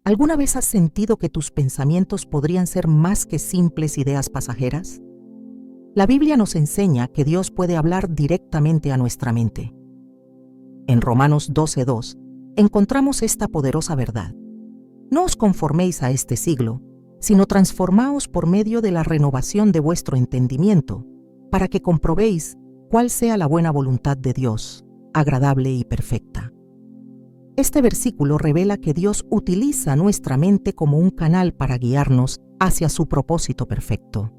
¿Alguna vez has sentido que tus pensamientos podrían ser más que simples ideas pasajeras? La Biblia nos enseña que Dios puede hablar directamente a nuestra mente. En Romanos 12:2 encontramos esta poderosa verdad. No os conforméis a este siglo, sino transformaos por medio de la renovación de vuestro entendimiento, para que comprobéis cuál sea la buena voluntad de Dios, agradable y perfecta. Este versículo revela que Dios utiliza nuestra mente como un canal para guiarnos hacia su propósito perfecto.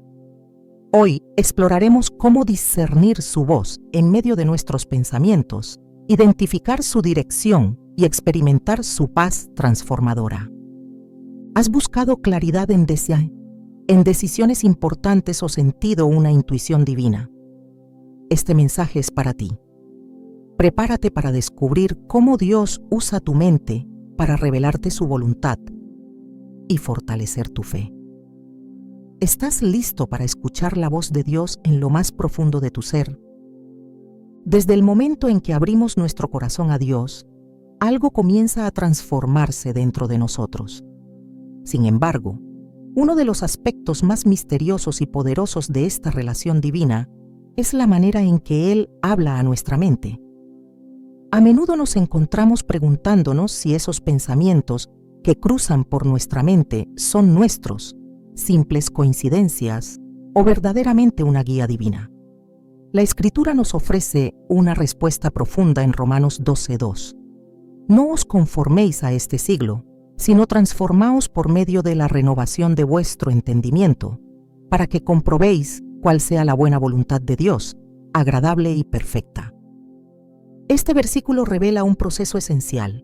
Hoy exploraremos cómo discernir su voz en medio de nuestros pensamientos, identificar su dirección y experimentar su paz transformadora. ¿Has buscado claridad en decisiones importantes o sentido una intuición divina? Este mensaje es para ti. Prepárate para descubrir cómo Dios usa tu mente para revelarte su voluntad y fortalecer tu fe. ¿Estás listo para escuchar la voz de Dios en lo más profundo de tu ser? Desde el momento en que abrimos nuestro corazón a Dios, algo comienza a transformarse dentro de nosotros. Sin embargo, uno de los aspectos más misteriosos y poderosos de esta relación divina es la manera en que Él habla a nuestra mente. A menudo nos encontramos preguntándonos si esos pensamientos que cruzan por nuestra mente son nuestros, simples coincidencias o verdaderamente una guía divina. La Escritura nos ofrece una respuesta profunda en Romanos 12:2. No os conforméis a este siglo, sino transformaos por medio de la renovación de vuestro entendimiento, para que comprobéis cuál sea la buena voluntad de Dios, agradable y perfecta. Este versículo revela un proceso esencial.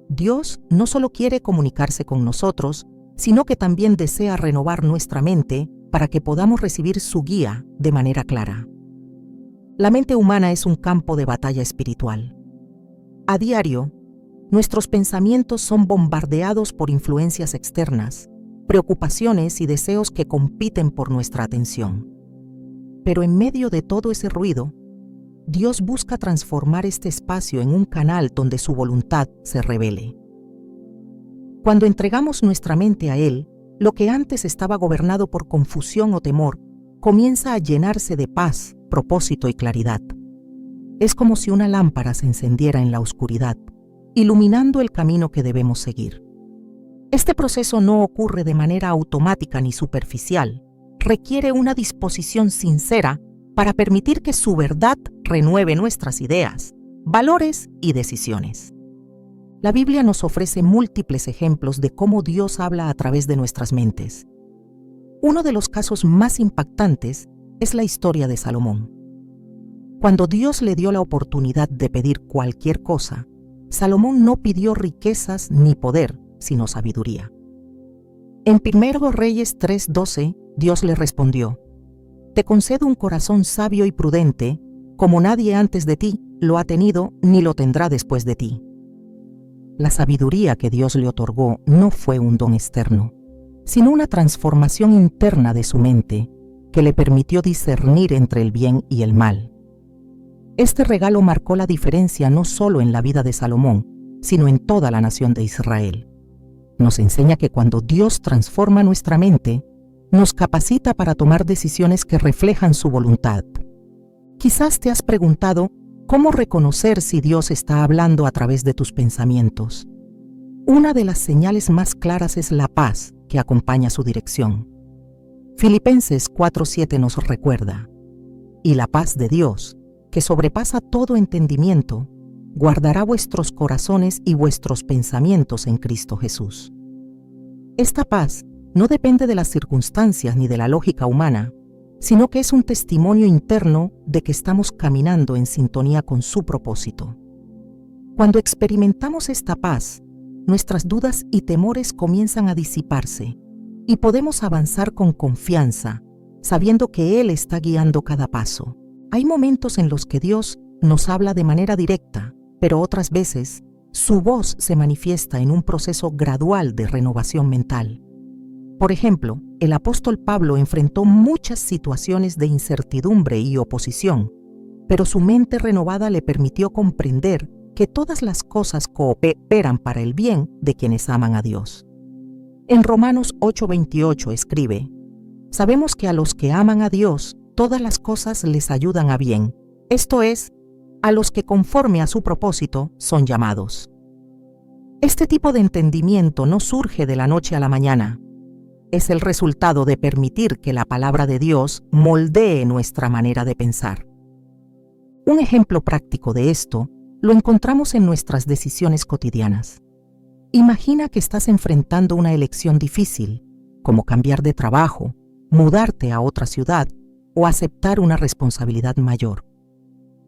Dios no solo quiere comunicarse con nosotros, sino que también desea renovar nuestra mente para que podamos recibir su guía de manera clara. La mente humana es un campo de batalla espiritual. A diario, nuestros pensamientos son bombardeados por influencias externas, preocupaciones y deseos que compiten por nuestra atención. Pero en medio de todo ese ruido, Dios busca transformar este espacio en un canal donde su voluntad se revele. Cuando entregamos nuestra mente a Él, lo que antes estaba gobernado por confusión o temor, comienza a llenarse de paz, propósito y claridad. Es como si una lámpara se encendiera en la oscuridad, iluminando el camino que debemos seguir. Este proceso no ocurre de manera automática ni superficial, requiere una disposición sincera para permitir que su verdad renueve nuestras ideas, valores y decisiones. La Biblia nos ofrece múltiples ejemplos de cómo Dios habla a través de nuestras mentes. Uno de los casos más impactantes es la historia de Salomón. Cuando Dios le dio la oportunidad de pedir cualquier cosa, Salomón no pidió riquezas ni poder, sino sabiduría. En 1 Reyes 3:12, Dios le respondió: «Te concedo un corazón sabio y prudente, como nadie antes de ti lo ha tenido ni lo tendrá después de ti». La sabiduría que Dios le otorgó no fue un don externo, sino una transformación interna de su mente que le permitió discernir entre el bien y el mal. Este regalo marcó la diferencia no solo en la vida de Salomón, sino en toda la nación de Israel. Nos enseña que cuando Dios transforma nuestra mente, nos capacita para tomar decisiones que reflejan su voluntad. Quizás te has preguntado cómo reconocer si Dios está hablando a través de tus pensamientos. Una de las señales más claras es la paz que acompaña su dirección. Filipenses 4:7 nos recuerda: «Y la paz de Dios, que sobrepasa todo entendimiento, guardará vuestros corazones y vuestros pensamientos en Cristo Jesús». Esta paz no depende de las circunstancias ni de la lógica humana, sino que es un testimonio interno de que estamos caminando en sintonía con su propósito. Cuando experimentamos esta paz, nuestras dudas y temores comienzan a disiparse y podemos avanzar con confianza, sabiendo que Él está guiando cada paso. Hay momentos en los que Dios nos habla de manera directa, pero otras veces su voz se manifiesta en un proceso gradual de renovación mental. Por ejemplo, el apóstol Pablo enfrentó muchas situaciones de incertidumbre y oposición, pero su mente renovada le permitió comprender que todas las cosas cooperan para el bien de quienes aman a Dios. En Romanos 8:28 escribe: sabemos que a los que aman a Dios, todas las cosas les ayudan a bien, esto es, a los que conforme a su propósito son llamados. Este tipo de entendimiento no surge de la noche a la mañana. Es el resultado de permitir que la palabra de Dios moldee nuestra manera de pensar. Un ejemplo práctico de esto lo encontramos en nuestras decisiones cotidianas. Imagina que estás enfrentando una elección difícil, como cambiar de trabajo, mudarte a otra ciudad o aceptar una responsabilidad mayor.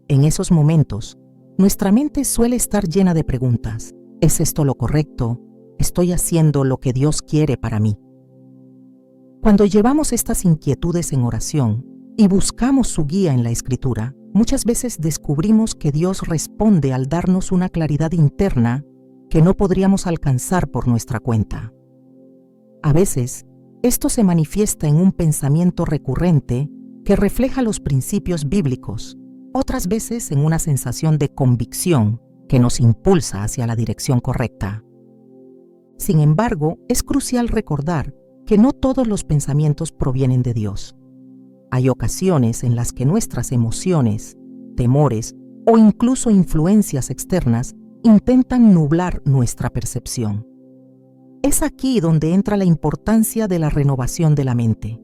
En esos momentos, nuestra mente suele estar llena de preguntas. ¿Es esto lo correcto? ¿Estoy haciendo lo que Dios quiere para mí? Cuando llevamos estas inquietudes en oración y buscamos su guía en la Escritura, muchas veces descubrimos que Dios responde al darnos una claridad interna que no podríamos alcanzar por nuestra cuenta. A veces, esto se manifiesta en un pensamiento recurrente que refleja los principios bíblicos, otras veces en una sensación de convicción que nos impulsa hacia la dirección correcta. Sin embargo, es crucial recordar que no todos los pensamientos provienen de Dios. Hay ocasiones en las que nuestras emociones, temores o incluso influencias externas intentan nublar nuestra percepción. Es aquí donde entra la importancia de la renovación de la mente.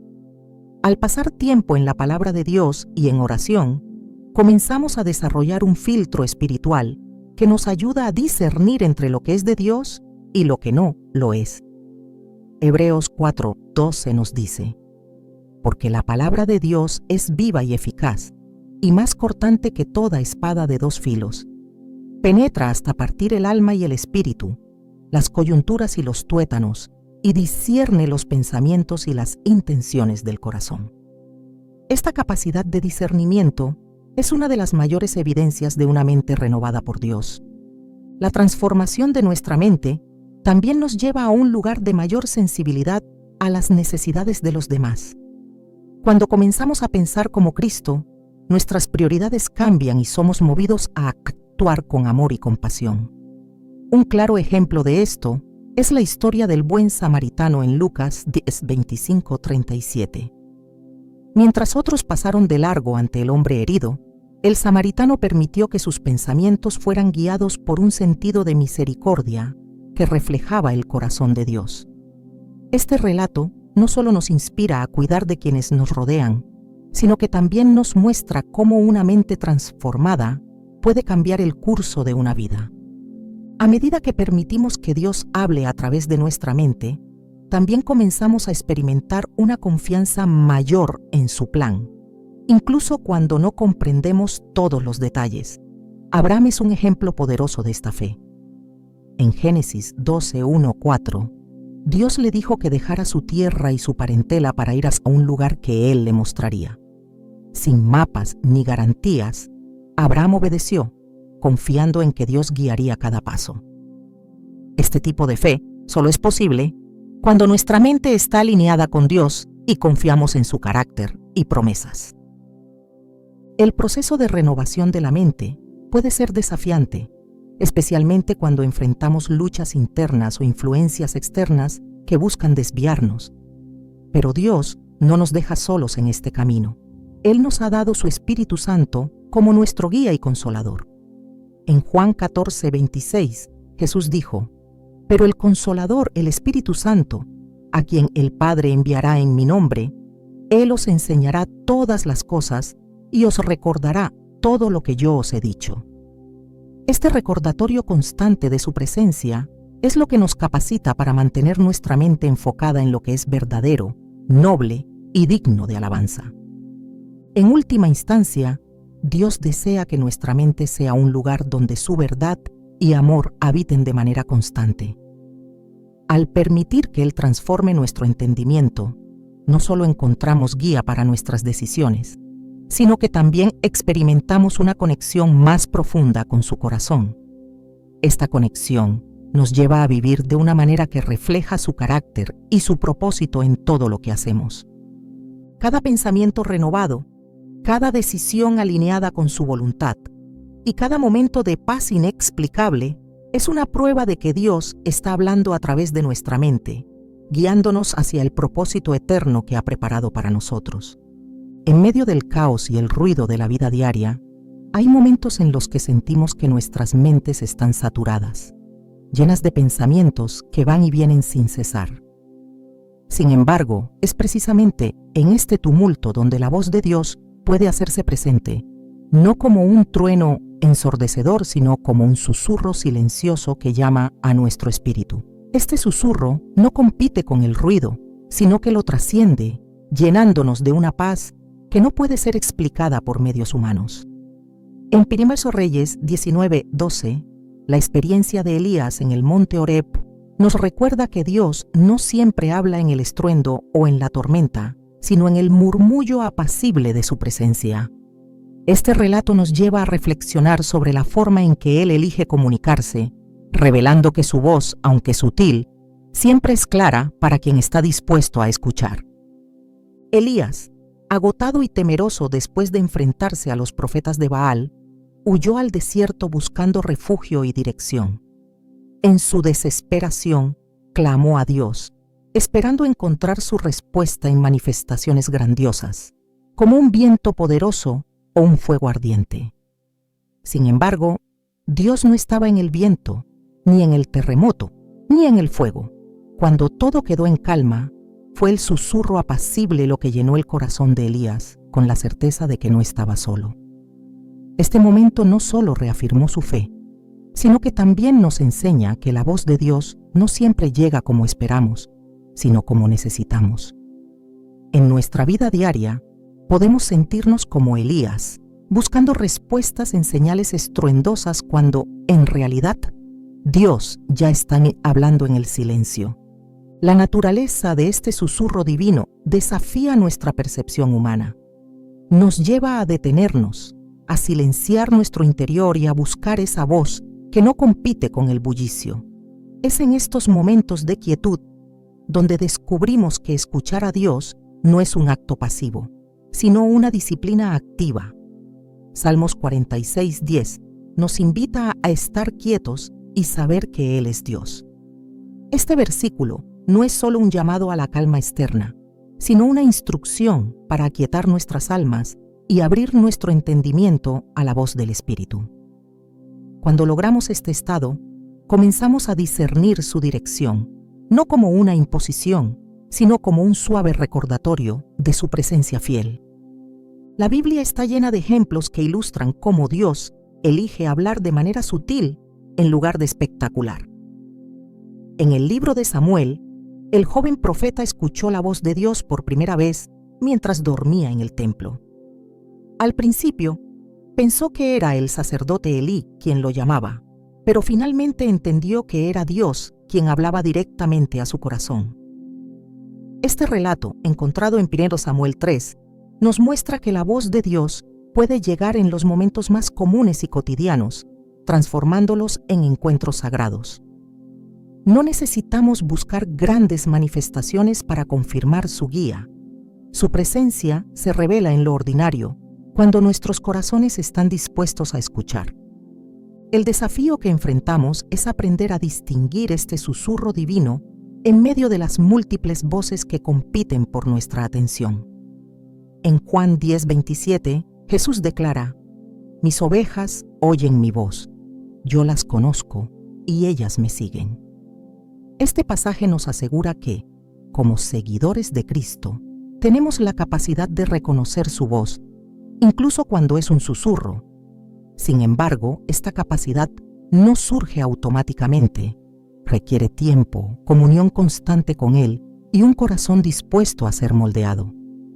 Al pasar tiempo en la palabra de Dios y en oración, comenzamos a desarrollar un filtro espiritual que nos ayuda a discernir entre lo que es de Dios y lo que no lo es. Hebreos 4:12 nos dice: porque la palabra de Dios es viva y eficaz, y más cortante que toda espada de dos filos. Penetra hasta partir el alma y el espíritu, las coyunturas y los tuétanos, y discierne los pensamientos y las intenciones del corazón. Esta capacidad de discernimiento es una de las mayores evidencias de una mente renovada por Dios. La transformación de nuestra mente también nos lleva a un lugar de mayor sensibilidad a las necesidades de los demás. Cuando comenzamos a pensar como Cristo, nuestras prioridades cambian y somos movidos a actuar con amor y compasión. Un claro ejemplo de esto es la historia del buen samaritano en Lucas 10:25-37. Mientras otros pasaron de largo ante el hombre herido, el samaritano permitió que sus pensamientos fueran guiados por un sentido de misericordia que reflejaba el corazón de Dios. Este relato no solo nos inspira a cuidar de quienes nos rodean, sino que también nos muestra cómo una mente transformada puede cambiar el curso de una vida. A medida que permitimos que Dios hable a través de nuestra mente, también comenzamos a experimentar una confianza mayor en su plan, incluso cuando no comprendemos todos los detalles. Abraham es un ejemplo poderoso de esta fe. En Génesis 12:1-4, Dios le dijo que dejara su tierra y su parentela para ir a un lugar que Él le mostraría. Sin mapas ni garantías, Abraham obedeció, confiando en que Dios guiaría cada paso. Este tipo de fe solo es posible cuando nuestra mente está alineada con Dios y confiamos en su carácter y promesas. El proceso de renovación de la mente puede ser desafiante, especialmente cuando enfrentamos luchas internas o influencias externas que buscan desviarnos. Pero Dios no nos deja solos en este camino. Él nos ha dado su Espíritu Santo como nuestro guía y consolador. En Juan 14:26, Jesús dijo: pero el Consolador, el Espíritu Santo, a quien el Padre enviará en mi nombre, Él os enseñará todas las cosas y os recordará todo lo que yo os he dicho. Este recordatorio constante de su presencia es lo que nos capacita para mantener nuestra mente enfocada en lo que es verdadero, noble y digno de alabanza. En última instancia, Dios desea que nuestra mente sea un lugar donde su verdad y amor habiten de manera constante. Al permitir que Él transforme nuestro entendimiento, no solo encontramos guía para nuestras decisiones, sino que también experimentamos una conexión más profunda con su corazón. Esta conexión nos lleva a vivir de una manera que refleja su carácter y su propósito en todo lo que hacemos. Cada pensamiento renovado, cada decisión alineada con su voluntad y cada momento de paz inexplicable es una prueba de que Dios está hablando a través de nuestra mente guiándonos hacia el propósito eterno que ha preparado para nosotros. En medio del caos y el ruido de la vida diaria, hay momentos en los que sentimos que nuestras mentes están saturadas, llenas de pensamientos que van y vienen sin cesar. Sin embargo, es precisamente en este tumulto donde la voz de Dios puede hacerse presente, no como un trueno ensordecedor, sino como un susurro silencioso que llama a nuestro espíritu. Este susurro no compite con el ruido, sino que lo trasciende, llenándonos de una paz que no puede ser explicada por medios humanos. En 1 Reyes 19:12, la experiencia de Elías en el monte Horeb nos recuerda que Dios no siempre habla en el estruendo o en la tormenta, sino en el murmullo apacible de su presencia. Este relato nos lleva a reflexionar sobre la forma en que Él elige comunicarse, revelando que su voz, aunque sutil, siempre es clara para quien está dispuesto a escuchar. Elías, agotado y temeroso después de enfrentarse a los profetas de Baal, huyó al desierto buscando refugio y dirección. En su desesperación, clamó a Dios, esperando encontrar su respuesta en manifestaciones grandiosas, como un viento poderoso o un fuego ardiente. Sin embargo, Dios no estaba en el viento, ni en el terremoto, ni en el fuego. Cuando todo quedó en calma, fue el susurro apacible lo que llenó el corazón de Elías con la certeza de que no estaba solo. Este momento no solo reafirmó su fe, sino que también nos enseña que la voz de Dios no siempre llega como esperamos, sino como necesitamos. En nuestra vida diaria, podemos sentirnos como Elías, buscando respuestas en señales estruendosas cuando, en realidad, Dios ya está hablando en el silencio. La naturaleza de este susurro divino desafía nuestra percepción humana. Nos lleva a detenernos, a silenciar nuestro interior y a buscar esa voz que no compite con el bullicio. Es en estos momentos de quietud donde descubrimos que escuchar a Dios no es un acto pasivo, sino una disciplina activa. Salmos 46:10 nos invita a estar quietos y saber que Él es Dios. Este versículo no es solo un llamado a la calma externa, sino una instrucción para aquietar nuestras almas y abrir nuestro entendimiento a la voz del Espíritu. Cuando logramos este estado, comenzamos a discernir su dirección, no como una imposición, sino como un suave recordatorio de su presencia fiel. La Biblia está llena de ejemplos que ilustran cómo Dios elige hablar de manera sutil en lugar de espectacular. En el libro de Samuel, el joven profeta escuchó la voz de Dios por primera vez mientras dormía en el templo. Al principio, pensó que era el sacerdote Elí quien lo llamaba, pero finalmente entendió que era Dios quien hablaba directamente a su corazón. Este relato, encontrado en 1 Samuel 3, nos muestra que la voz de Dios puede llegar en los momentos más comunes y cotidianos, transformándolos en encuentros sagrados. No necesitamos buscar grandes manifestaciones para confirmar su guía. Su presencia se revela en lo ordinario, cuando nuestros corazones están dispuestos a escuchar. El desafío que enfrentamos es aprender a distinguir este susurro divino en medio de las múltiples voces que compiten por nuestra atención. En Juan 10:27, Jesús declara: «Mis ovejas oyen mi voz, yo las conozco y ellas me siguen». Este pasaje nos asegura que, como seguidores de Cristo, tenemos la capacidad de reconocer su voz, incluso cuando es un susurro. Sin embargo, esta capacidad no surge automáticamente. Requiere tiempo, comunión constante con Él y un corazón dispuesto a ser moldeado.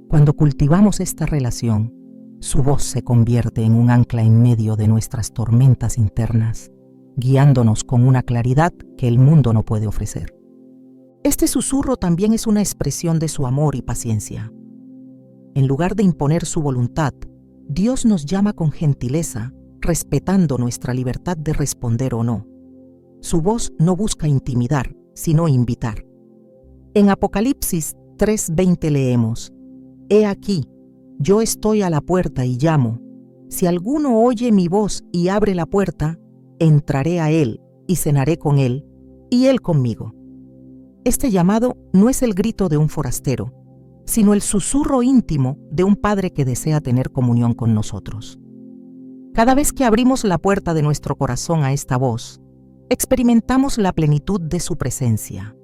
Cuando cultivamos esta relación, su voz se convierte en un ancla en medio de nuestras tormentas internas, guiándonos con una claridad que el mundo no puede ofrecer. Este susurro también es una expresión de su amor y paciencia. En lugar de imponer su voluntad, Dios nos llama con gentileza, respetando nuestra libertad de responder o no. Su voz no busca intimidar, sino invitar. En Apocalipsis 3:20 leemos: «He aquí, yo estoy a la puerta y llamo. Si alguno oye mi voz y abre la puerta, entraré a él y cenaré con él, y él conmigo». Este llamado no es el grito de un forastero, sino el susurro íntimo de un Padre que desea tener comunión con nosotros. Cada vez que abrimos la puerta de nuestro corazón a esta voz, experimentamos la plenitud de su presencia.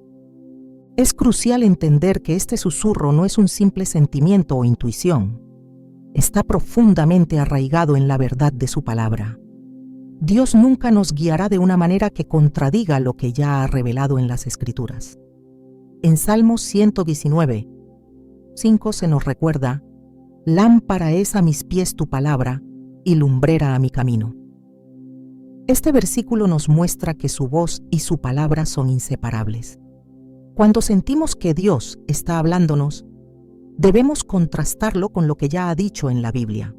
Es crucial entender que este susurro no es un simple sentimiento o intuición. Está profundamente arraigado en la verdad de su palabra. Dios nunca nos guiará de una manera que contradiga lo que ya ha revelado en las Escrituras. En Salmos 119, 5 se nos recuerda: «Lámpara es a mis pies tu palabra y lumbrera a mi camino». Este versículo nos muestra que su voz y su palabra son inseparables. Cuando sentimos que Dios está hablándonos, debemos contrastarlo con lo que ya ha dicho en la Biblia.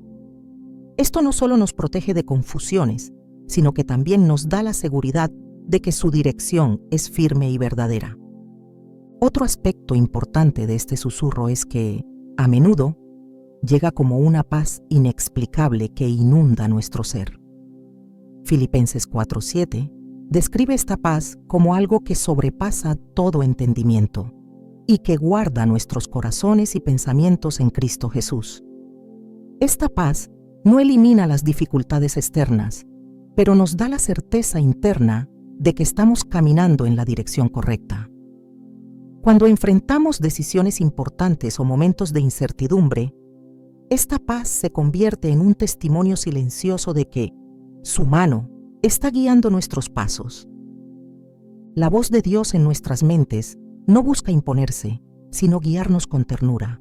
Esto no solo nos protege de confusiones, sino que también nos da la seguridad de que su dirección es firme y verdadera. Otro aspecto importante de este susurro es que, a menudo, llega como una paz inexplicable que inunda nuestro ser. Filipenses 4:7 describe esta paz como algo que sobrepasa todo entendimiento y que guarda nuestros corazones y pensamientos en Cristo Jesús. Esta paz no elimina las dificultades externas, pero nos da la certeza interna de que estamos caminando en la dirección correcta. Cuando enfrentamos decisiones importantes o momentos de incertidumbre, esta paz se convierte en un testimonio silencioso de que su mano está guiando nuestros pasos. La voz de Dios en nuestras mentes no busca imponerse, sino guiarnos con ternura.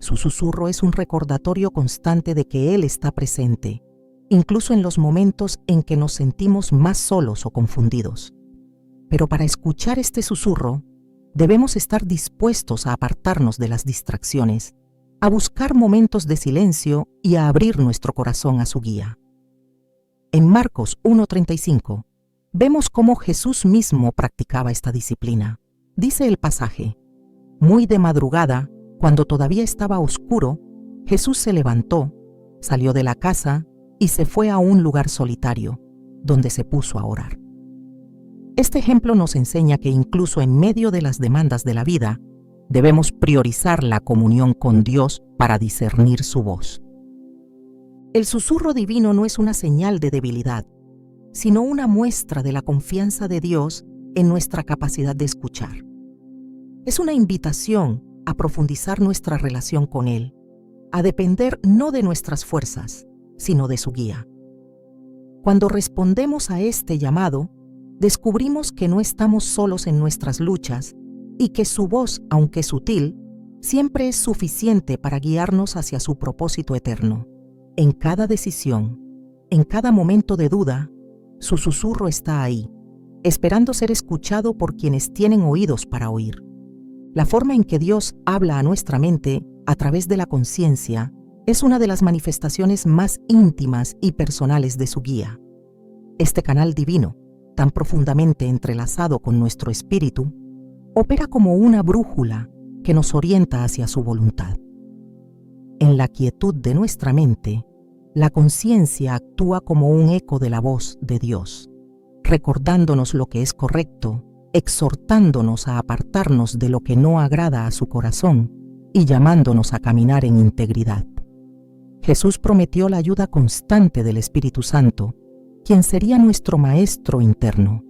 Su susurro es un recordatorio constante de que Él está presente, incluso en los momentos en que nos sentimos más solos o confundidos. Pero para escuchar este susurro, debemos estar dispuestos a apartarnos de las distracciones, a buscar momentos de silencio y a abrir nuestro corazón a su guía. En Marcos 1:35, vemos cómo Jesús mismo practicaba esta disciplina. Dice el pasaje: «Muy de madrugada, cuando todavía estaba oscuro, Jesús se levantó, salió de la casa y se fue a un lugar solitario, donde se puso a orar». Este ejemplo nos enseña que incluso en medio de las demandas de la vida, debemos priorizar la comunión con Dios para discernir su voz. El susurro divino no es una señal de debilidad, sino una muestra de la confianza de Dios en nuestra capacidad de escuchar. Es una invitación a profundizar nuestra relación con Él, a depender no de nuestras fuerzas, sino de su guía. Cuando respondemos a este llamado, descubrimos que no estamos solos en nuestras luchas y que su voz, aunque sutil, siempre es suficiente para guiarnos hacia su propósito eterno. En cada decisión, en cada momento de duda, su susurro está ahí, esperando ser escuchado por quienes tienen oídos para oír. La forma en que Dios habla a nuestra mente a través de la conciencia es una de las manifestaciones más íntimas y personales de su guía. Este canal divino, tan profundamente entrelazado con nuestro espíritu, opera como una brújula que nos orienta hacia su voluntad. En la quietud de nuestra mente, la conciencia actúa como un eco de la voz de Dios, recordándonos lo que es correcto, exhortándonos a apartarnos de lo que no agrada a su corazón y llamándonos a caminar en integridad. Jesús prometió la ayuda constante del Espíritu Santo, quien sería nuestro maestro interno.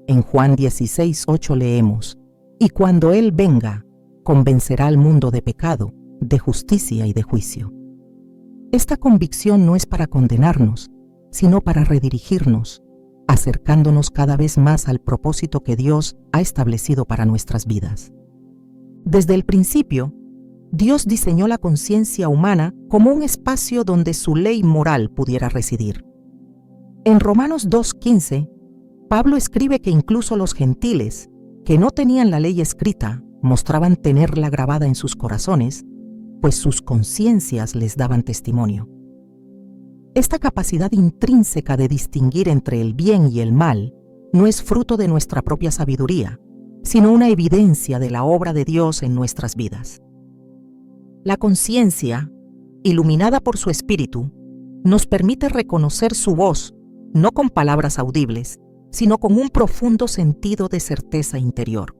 En Juan 16:8 leemos: «Y cuando Él venga, convencerá al mundo de pecado, de justicia y de juicio». Esta convicción no es para condenarnos, sino para redirigirnos, acercándonos cada vez más al propósito que Dios ha establecido para nuestras vidas. Desde el principio, Dios diseñó la conciencia humana como un espacio donde su ley moral pudiera residir. En Romanos 2:15, Pablo escribe que incluso los gentiles, que no tenían la ley escrita, mostraban tenerla grabada en sus corazones, pues sus conciencias les daban testimonio. Esta capacidad intrínseca de distinguir entre el bien y el mal no es fruto de nuestra propia sabiduría, sino una evidencia de la obra de Dios en nuestras vidas. La conciencia, iluminada por su espíritu, nos permite reconocer su voz, no con palabras audibles, sino con un profundo sentido de certeza interior.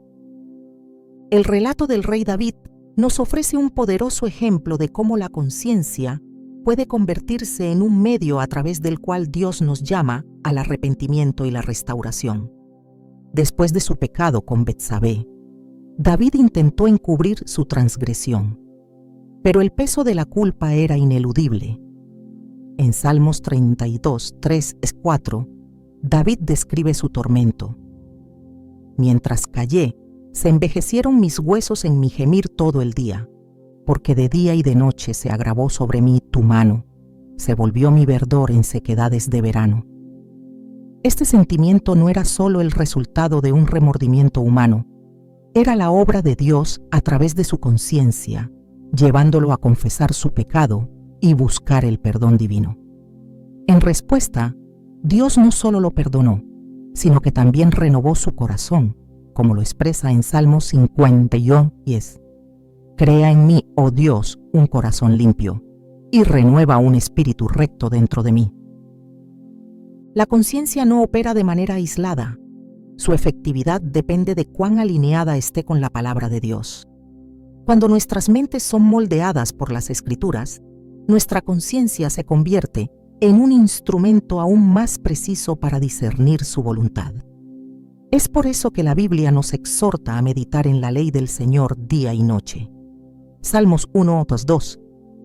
El relato del rey David nos ofrece un poderoso ejemplo de cómo la conciencia puede convertirse en un medio a través del cual Dios nos llama al arrepentimiento y la restauración. Después de su pecado con Betsabé, David intentó encubrir su transgresión, pero el peso de la culpa era ineludible. En Salmos 32, 3-4, David describe su tormento. Mientras callé, se envejecieron mis huesos en mi gemir todo el día, porque de día y de noche se agravó sobre mí tu mano, se volvió mi verdor en sequedades de verano. Este sentimiento no era solo el resultado de un remordimiento humano, era la obra de Dios a través de su conciencia, llevándolo a confesar su pecado y buscar el perdón divino. En respuesta, Dios no solo lo perdonó, sino que también renovó su corazón, como lo expresa en Salmos 51:10. Crea en mí, oh Dios, un corazón limpio, y renueva un espíritu recto dentro de mí. La conciencia no opera de manera aislada. Su efectividad depende de cuán alineada esté con la palabra de Dios. Cuando nuestras mentes son moldeadas por las Escrituras, nuestra conciencia se convierte en un instrumento aún más preciso para discernir su voluntad. Es por eso que la Biblia nos exhorta a meditar en la ley del Señor día y noche. Salmos 1:2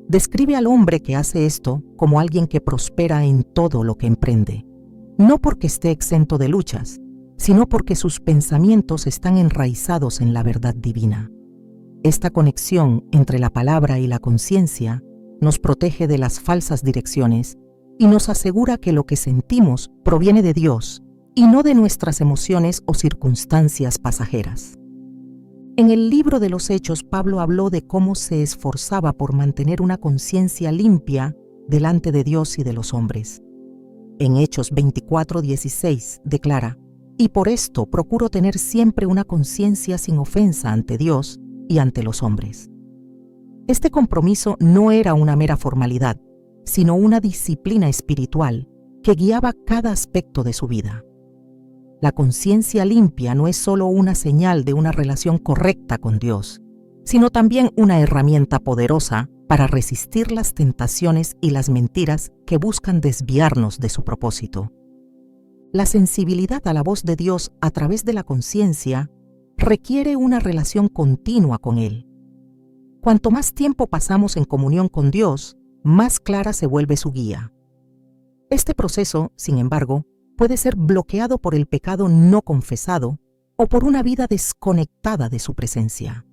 describe al hombre que hace esto como alguien que prospera en todo lo que emprende, no porque esté exento de luchas, sino porque sus pensamientos están enraizados en la verdad divina. Esta conexión entre la palabra y la conciencia nos protege de las falsas direcciones y nos asegura que lo que sentimos proviene de Dios y no de nuestras emociones o circunstancias pasajeras. En el libro de los Hechos, Pablo habló de cómo se esforzaba por mantener una conciencia limpia delante de Dios y de los hombres. En Hechos 24:16 declara: «Y por esto procuro tener siempre una conciencia sin ofensa ante Dios y ante los hombres». Este compromiso no era una mera formalidad, sino una disciplina espiritual que guiaba cada aspecto de su vida. La conciencia limpia no es solo una señal de una relación correcta con Dios, sino también una herramienta poderosa para resistir las tentaciones y las mentiras que buscan desviarnos de su propósito. La sensibilidad a la voz de Dios a través de la conciencia requiere una relación continua con Él. Cuanto más tiempo pasamos en comunión con Dios, más clara se vuelve su guía. Este proceso, sin embargo, puede ser bloqueado por el pecado no confesado o por una vida desconectada de su presencia.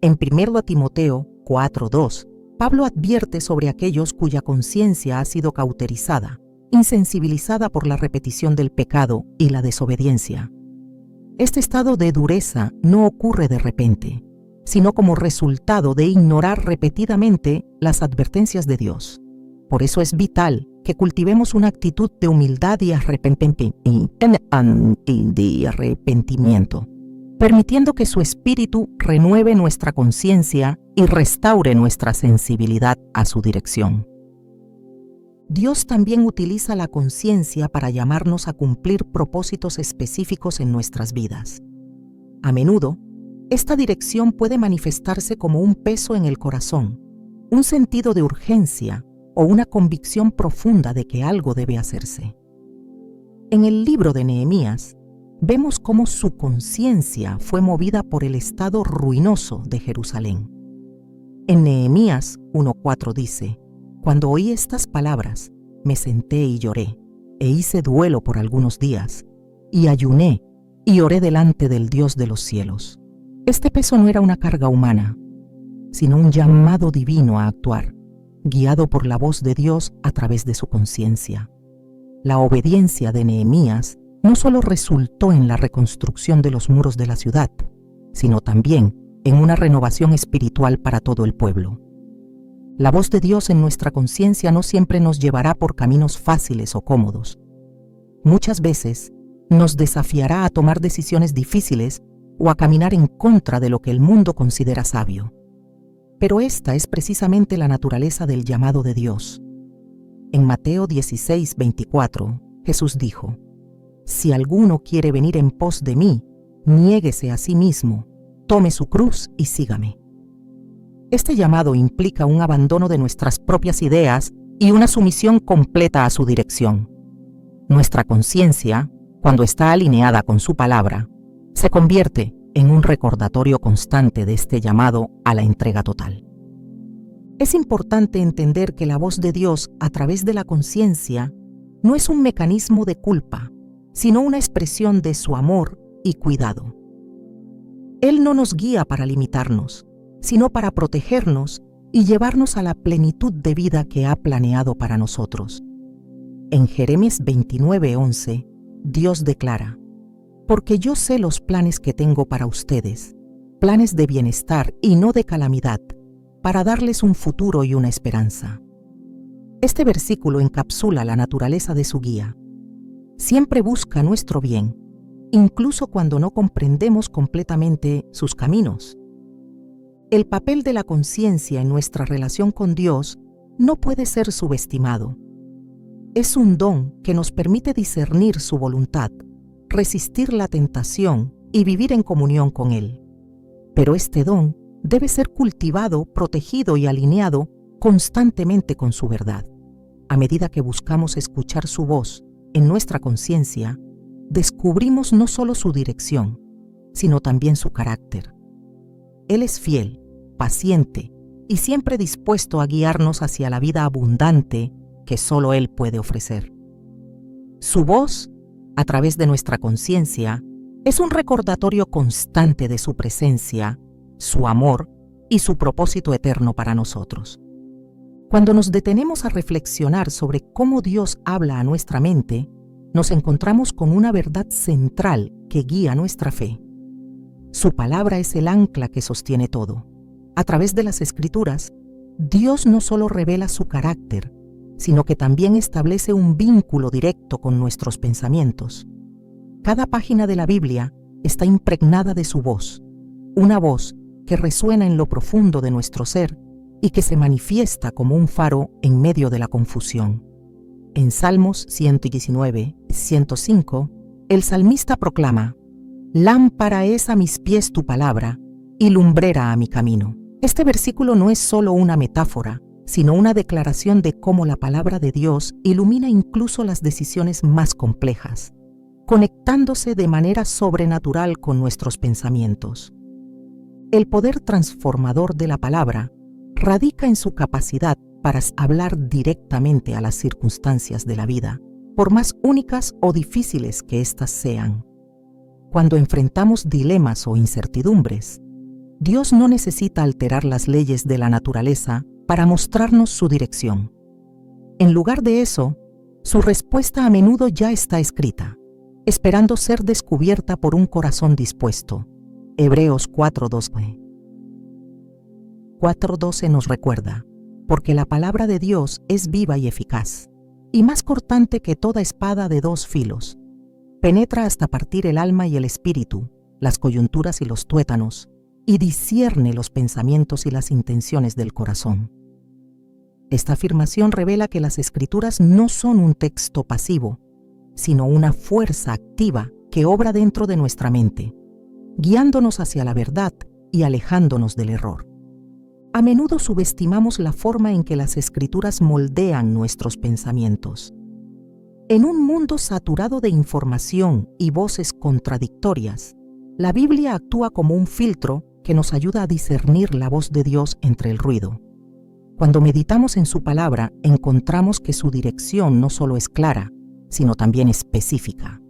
En 1 Timoteo 4:2, Pablo advierte sobre aquellos cuya conciencia ha sido cauterizada, insensibilizada por la repetición del pecado y la desobediencia. Este estado de dureza no ocurre de repente, sino como resultado de ignorar repetidamente las advertencias de Dios. Por eso es vital que cultivemos una actitud de humildad y arrepentimiento, permitiendo que su Espíritu renueve nuestra conciencia y restaure nuestra sensibilidad a su dirección. Dios también utiliza la conciencia para llamarnos a cumplir propósitos específicos en nuestras vidas. A menudo, esta dirección puede manifestarse como un peso en el corazón, un sentido de urgencia o una convicción profunda de que algo debe hacerse. En el libro de Nehemías, vemos cómo su conciencia fue movida por el estado ruinoso de Jerusalén. En Nehemías 1:4 dice: «Cuando oí estas palabras, me senté y lloré, e hice duelo por algunos días, y ayuné y oré delante del Dios de los cielos». Este peso no era una carga humana, sino un llamado divino a actuar, guiado por la voz de Dios a través de su conciencia. La obediencia de Nehemías no solo resultó en la reconstrucción de los muros de la ciudad, sino también en una renovación espiritual para todo el pueblo. La voz de Dios en nuestra conciencia no siempre nos llevará por caminos fáciles o cómodos. Muchas veces nos desafiará a tomar decisiones difíciles o a caminar en contra de lo que el mundo considera sabio. Pero esta es precisamente la naturaleza del llamado de Dios. En Mateo 16:24, Jesús dijo: «Si alguno quiere venir en pos de mí, niéguese a sí mismo, tome su cruz y sígame. Este llamado implica un abandono de nuestras propias ideas y una sumisión completa a su dirección. Nuestra conciencia, cuando está alineada con su palabra, se convierte en un recordatorio constante de este llamado a la entrega total. Es importante entender que la voz de Dios a través de la conciencia no es un mecanismo de culpa, sino una expresión de su amor y cuidado. Él no nos guía para limitarnos, sino para protegernos y llevarnos a la plenitud de vida que ha planeado para nosotros. En Jeremías 29:11, Dios declara: «Porque yo sé los planes que tengo para ustedes, planes de bienestar y no de calamidad, para darles un futuro y una esperanza». Este versículo encapsula la naturaleza de su guía. Siempre busca nuestro bien, incluso cuando no comprendemos completamente sus caminos. El papel de la conciencia en nuestra relación con Dios no puede ser subestimado. Es un don que nos permite discernir su voluntad, resistir la tentación y vivir en comunión con Él. Pero este don debe ser cultivado, protegido y alineado constantemente con su verdad. A medida que buscamos escuchar su voz en nuestra conciencia, descubrimos no solo su dirección, sino también su carácter. Él es fiel, paciente y siempre dispuesto a guiarnos hacia la vida abundante que solo Él puede ofrecer. Su voz, a través de nuestra conciencia, es un recordatorio constante de su presencia, su amor y su propósito eterno para nosotros. Cuando nos detenemos a reflexionar sobre cómo Dios habla a nuestra mente, nos encontramos con una verdad central que guía nuestra fe. Su palabra es el ancla que sostiene todo. A través de las Escrituras, Dios no solo revela su carácter, sino que también establece un vínculo directo con nuestros pensamientos. Cada página de la Biblia está impregnada de su voz, una voz que resuena en lo profundo de nuestro ser y que se manifiesta como un faro en medio de la confusión. En Salmos 119, 105, el salmista proclama: «Lámpara es a mis pies tu palabra y lumbrera a mi camino». Este versículo no es solo una metáfora, sino una declaración de cómo la palabra de Dios ilumina incluso las decisiones más complejas, conectándose de manera sobrenatural con nuestros pensamientos. El poder transformador de la palabra radica en su capacidad para hablar directamente a las circunstancias de la vida, por más únicas o difíciles que éstas sean. Cuando enfrentamos dilemas o incertidumbres, Dios no necesita alterar las leyes de la naturaleza para mostrarnos su dirección. En lugar de eso, su respuesta a menudo ya está escrita, esperando ser descubierta por un corazón dispuesto. Hebreos 4:12. 4:12 nos recuerda: «Porque la palabra de Dios es viva y eficaz, y más cortante que toda espada de dos filos. Penetra hasta partir el alma y el espíritu, las coyunturas y los tuétanos, y discierne los pensamientos y las intenciones del corazón». Esta afirmación revela que las Escrituras no son un texto pasivo, sino una fuerza activa que obra dentro de nuestra mente, guiándonos hacia la verdad y alejándonos del error. A menudo subestimamos la forma en que las Escrituras moldean nuestros pensamientos. En un mundo saturado de información y voces contradictorias, la Biblia actúa como un filtro que nos ayuda a discernir la voz de Dios entre el ruido. Cuando meditamos en su palabra, encontramos que su dirección no solo es clara, sino también específica.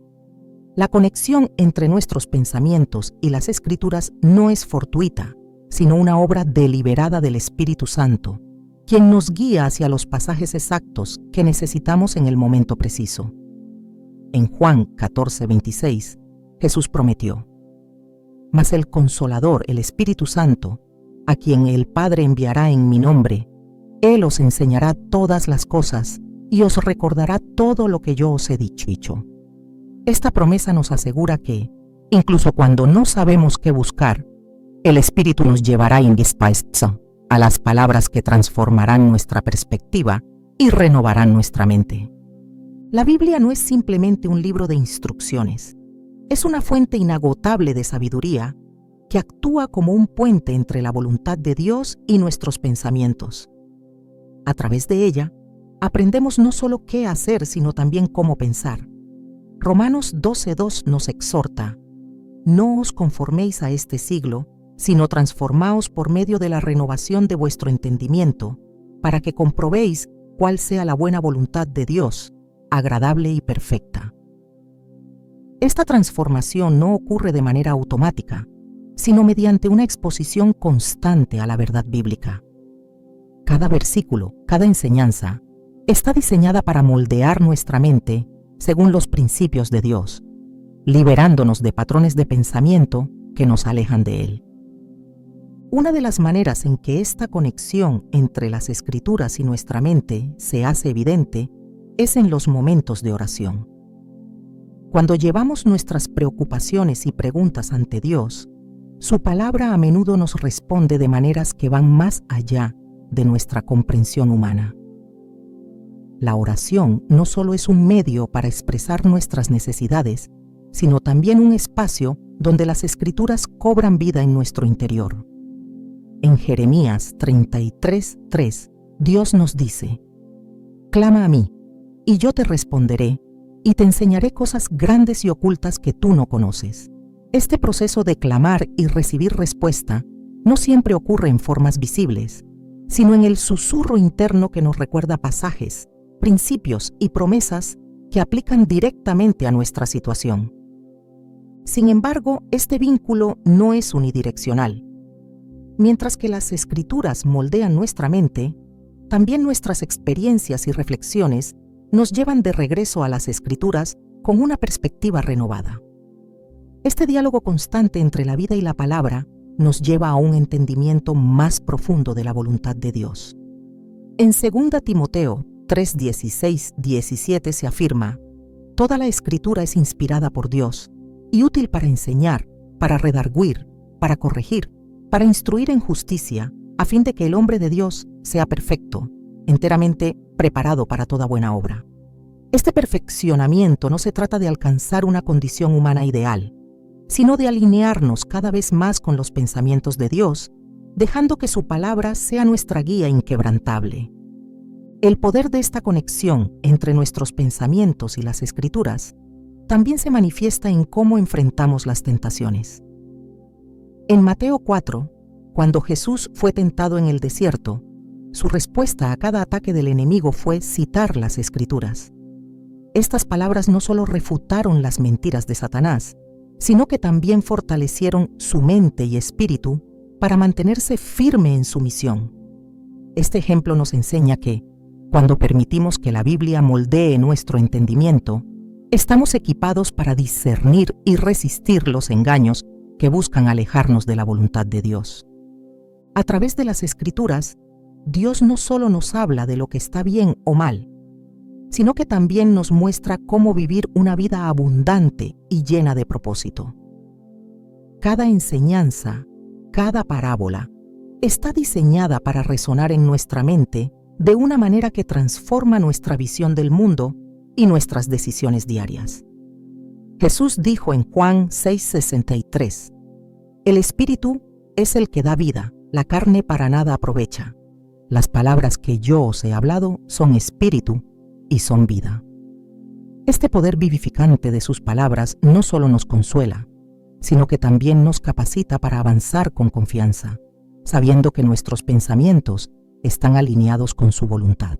La conexión entre nuestros pensamientos y las Escrituras no es fortuita, sino una obra deliberada del Espíritu Santo, quien nos guía hacia los pasajes exactos que necesitamos en el momento preciso. En Juan 14:26, Jesús prometió: «Mas el Consolador, el Espíritu Santo, a quien el Padre enviará en mi nombre, Él os enseñará todas las cosas y os recordará todo lo que yo os he dicho». Esta promesa nos asegura que, incluso cuando no sabemos qué buscar, el Espíritu nos llevará a las palabras que transformarán nuestra perspectiva y renovarán nuestra mente. La Biblia no es simplemente un libro de instrucciones, es una fuente inagotable de sabiduría que actúa como un puente entre la voluntad de Dios y nuestros pensamientos. A través de ella, aprendemos no solo qué hacer, sino también cómo pensar. Romanos 12:2 nos exhorta: no os conforméis a este siglo, sino transformaos por medio de la renovación de vuestro entendimiento, para que comprobéis cuál sea la buena voluntad de Dios, agradable y perfecta. Esta transformación no ocurre de manera automática, sino mediante una exposición constante a la verdad bíblica. Cada versículo, cada enseñanza, está diseñada para moldear nuestra mente según los principios de Dios, liberándonos de patrones de pensamiento que nos alejan de Él. Una de las maneras en que esta conexión entre las Escrituras y nuestra mente se hace evidente es en los momentos de oración. Cuando llevamos nuestras preocupaciones y preguntas ante Dios, su palabra a menudo nos responde de maneras que van más allá de nuestra comprensión humana. La oración no solo es un medio para expresar nuestras necesidades, sino también un espacio donde las Escrituras cobran vida en nuestro interior. En Jeremías 33:3, Dios nos dice: clama a mí, y yo te responderé, y te enseñaré cosas grandes y ocultas que tú no conoces. Este proceso de clamar y recibir respuesta no siempre ocurre en formas visibles, sino en el susurro interno que nos recuerda pasajes, principios y promesas que aplican directamente a nuestra situación. Sin embargo, este vínculo no es unidireccional. Mientras que las Escrituras moldean nuestra mente, también nuestras experiencias y reflexiones nos llevan de regreso a las Escrituras con una perspectiva renovada. Este diálogo constante entre la vida y la palabra nos lleva a un entendimiento más profundo de la voluntad de Dios. En 2 Timoteo 3:16-17 se afirma: toda la Escritura es inspirada por Dios y útil para enseñar, para redarguir, para corregir, para instruir en justicia, a fin de que el hombre de Dios sea perfecto, enteramente preparado para toda buena obra. Este perfeccionamiento no se trata de alcanzar una condición humana ideal, sino de alinearnos cada vez más con los pensamientos de Dios, dejando que su palabra sea nuestra guía inquebrantable. El poder de esta conexión entre nuestros pensamientos y las Escrituras también se manifiesta en cómo enfrentamos las tentaciones. En Mateo 4, cuando Jesús fue tentado en el desierto, su respuesta a cada ataque del enemigo fue citar las Escrituras. Estas palabras no solo refutaron las mentiras de Satanás, sino que también fortalecieron su mente y espíritu para mantenerse firme en su misión. Este ejemplo nos enseña que, cuando permitimos que la Biblia moldee nuestro entendimiento, estamos equipados para discernir y resistir los engaños que buscan alejarnos de la voluntad de Dios. A través de las Escrituras, Dios no solo nos habla de lo que está bien o mal, sino que también nos muestra cómo vivir una vida abundante y llena de propósito. Cada enseñanza, cada parábola, está diseñada para resonar en nuestra mente de una manera que transforma nuestra visión del mundo y nuestras decisiones diarias. Jesús dijo en Juan 6:63: el Espíritu es el que da vida, la carne para nada aprovecha. Las palabras que yo os he hablado son espíritu y son vida. Este poder vivificante de sus palabras no solo nos consuela, sino que también nos capacita para avanzar con confianza, sabiendo que nuestros pensamientos están alineados con su voluntad.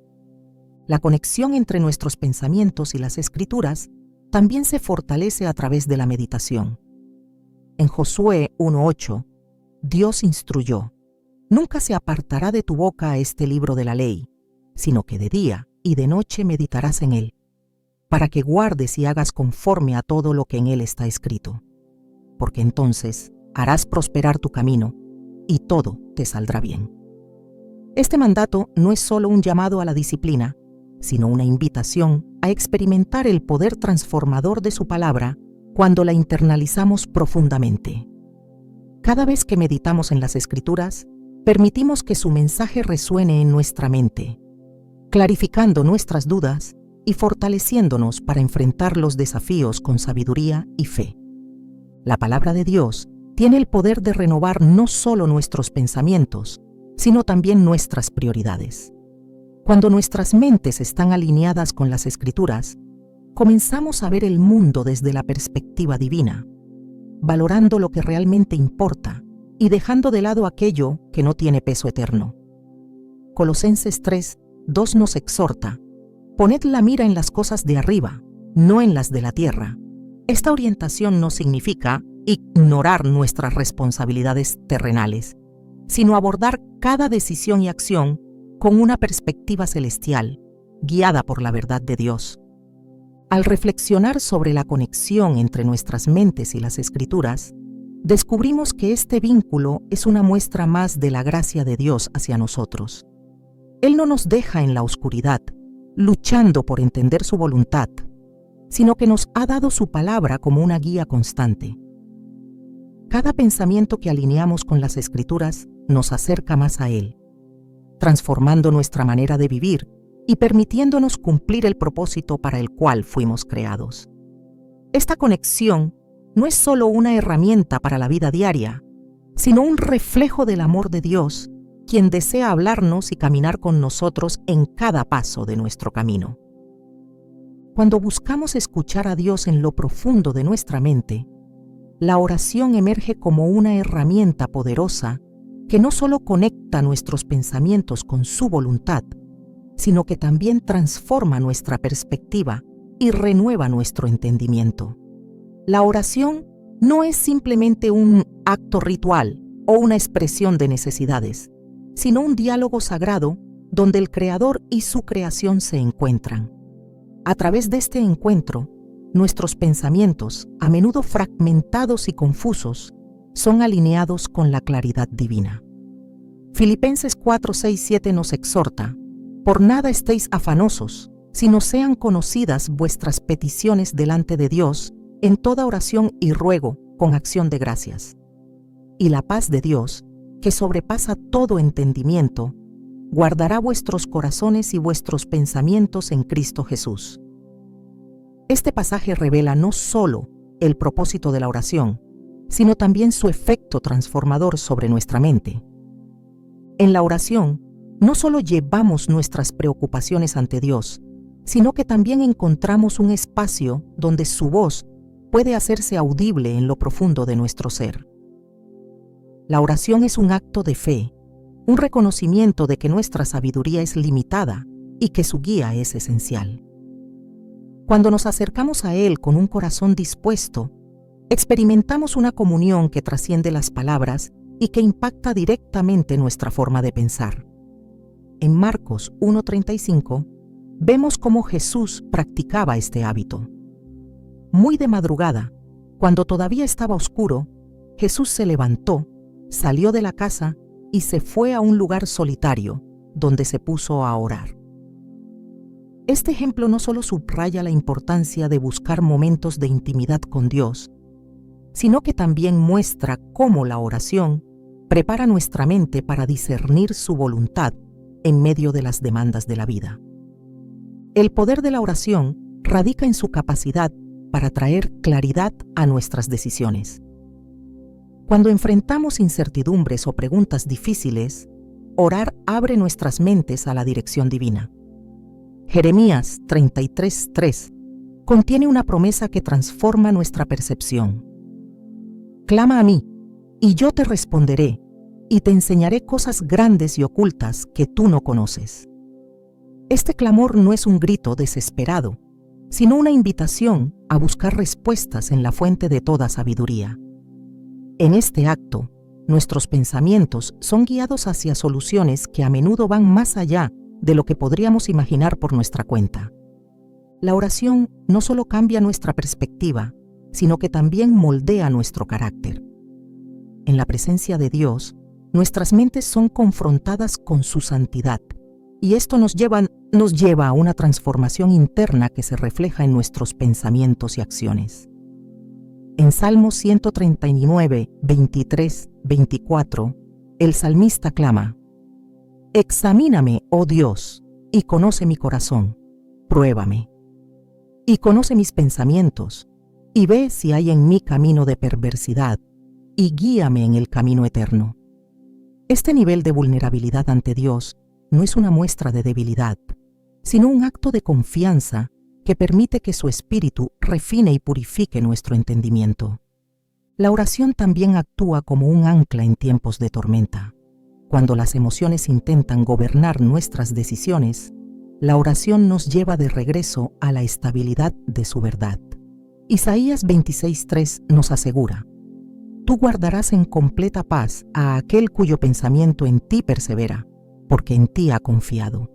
La conexión entre nuestros pensamientos y las Escrituras también se fortalece a través de la meditación. En Josué 1:8, Dios instruyó: nunca se apartará de tu boca este libro de la ley, sino que de día y de noche meditarás en él, para que guardes y hagas conforme a todo lo que en él está escrito. Porque entonces harás prosperar tu camino y todo te saldrá bien. Este mandato no es solo un llamado a la disciplina, sino una invitación a experimentar el poder transformador de su palabra cuando la internalizamos profundamente. Cada vez que meditamos en las Escrituras, permitimos que su mensaje resuene en nuestra mente, clarificando nuestras dudas y fortaleciéndonos para enfrentar los desafíos con sabiduría y fe. La palabra de Dios tiene el poder de renovar no solo nuestros pensamientos, sino también nuestras prioridades. Cuando nuestras mentes están alineadas con las Escrituras, comenzamos a ver el mundo desde la perspectiva divina, valorando lo que realmente importa y dejando de lado aquello que no tiene peso eterno. Colosenses 3:2 nos exhorta: poned la mira en las cosas de arriba, no en las de la tierra. Esta orientación no significa ignorar nuestras responsabilidades terrenales, sino abordar cada decisión y acción con una perspectiva celestial, guiada por la verdad de Dios. Al reflexionar sobre la conexión entre nuestras mentes y las Escrituras, descubrimos que este vínculo es una muestra más de la gracia de Dios hacia nosotros. Él no nos deja en la oscuridad, luchando por entender su voluntad, sino que nos ha dado su palabra como una guía constante. Cada pensamiento que alineamos con las Escrituras nos acerca más a Él, transformando nuestra manera de vivir y permitiéndonos cumplir el propósito para el cual fuimos creados. Esta conexión no es solo una herramienta para la vida diaria, sino un reflejo del amor de Dios, quien desea hablarnos y caminar con nosotros en cada paso de nuestro camino. Cuando buscamos escuchar a Dios en lo profundo de nuestra mente, la oración emerge como una herramienta poderosa que no solo conecta nuestros pensamientos con su voluntad, sino que también transforma nuestra perspectiva y renueva nuestro entendimiento. La oración no es simplemente un acto ritual o una expresión de necesidades, sino un diálogo sagrado donde el Creador y su creación se encuentran. A través de este encuentro, nuestros pensamientos, a menudo fragmentados y confusos, son alineados con la claridad divina. Filipenses 4:6-7 nos exhorta: por nada estéis afanosos, sino sean conocidas vuestras peticiones delante de Dios en toda oración y ruego con acción de gracias. Y la paz de Dios, que sobrepasa todo entendimiento, guardará vuestros corazones y vuestros pensamientos en Cristo Jesús. Este pasaje revela no solo el propósito de la oración, sino también su efecto transformador sobre nuestra mente. En la oración, no solo llevamos nuestras preocupaciones ante Dios, sino que también encontramos un espacio donde su voz puede hacerse audible en lo profundo de nuestro ser. La oración es un acto de fe, un reconocimiento de que nuestra sabiduría es limitada y que su guía es esencial. Cuando nos acercamos a Él con un corazón dispuesto, experimentamos una comunión que trasciende las palabras y que impacta directamente nuestra forma de pensar. En Marcos 1:35, vemos cómo Jesús practicaba este hábito. Muy de madrugada, cuando todavía estaba oscuro, Jesús se levantó, salió de la casa y se fue a un lugar solitario, donde se puso a orar. Este ejemplo no solo subraya la importancia de buscar momentos de intimidad con Dios, sino que también muestra cómo la oración prepara nuestra mente para discernir su voluntad en medio de las demandas de la vida. El poder de la oración radica en su capacidad para traer claridad a nuestras decisiones. Cuando enfrentamos incertidumbres o preguntas difíciles, orar abre nuestras mentes a la dirección divina. Jeremías 33:3 contiene una promesa que transforma nuestra percepción. Clama a mí, y yo te responderé, y te enseñaré cosas grandes y ocultas que tú no conoces. Este clamor no es un grito desesperado, sino una invitación a buscar respuestas en la fuente de toda sabiduría. En este acto, nuestros pensamientos son guiados hacia soluciones que a menudo van más allá de lo que podríamos imaginar por nuestra cuenta. La oración no solo cambia nuestra perspectiva, sino que también moldea nuestro carácter. En la presencia de Dios, nuestras mentes son confrontadas con su santidad, y esto nos lleva a una transformación interna que se refleja en nuestros pensamientos y acciones. En Salmos 139, 23, 24, el salmista clama: examíname, oh Dios, y conoce mi corazón, pruébame, y conoce mis pensamientos, y ve si hay en mí camino de perversidad, y guíame en el camino eterno. Este nivel de vulnerabilidad ante Dios no es una muestra de debilidad, sino un acto de confianza que permite que su Espíritu refine y purifique nuestro entendimiento. La oración también actúa como un ancla en tiempos de tormenta. Cuando las emociones intentan gobernar nuestras decisiones, la oración nos lleva de regreso a la estabilidad de su verdad. Isaías 26:3 nos asegura: Tú guardarás en completa paz a aquel cuyo pensamiento en ti persevera, porque en ti ha confiado.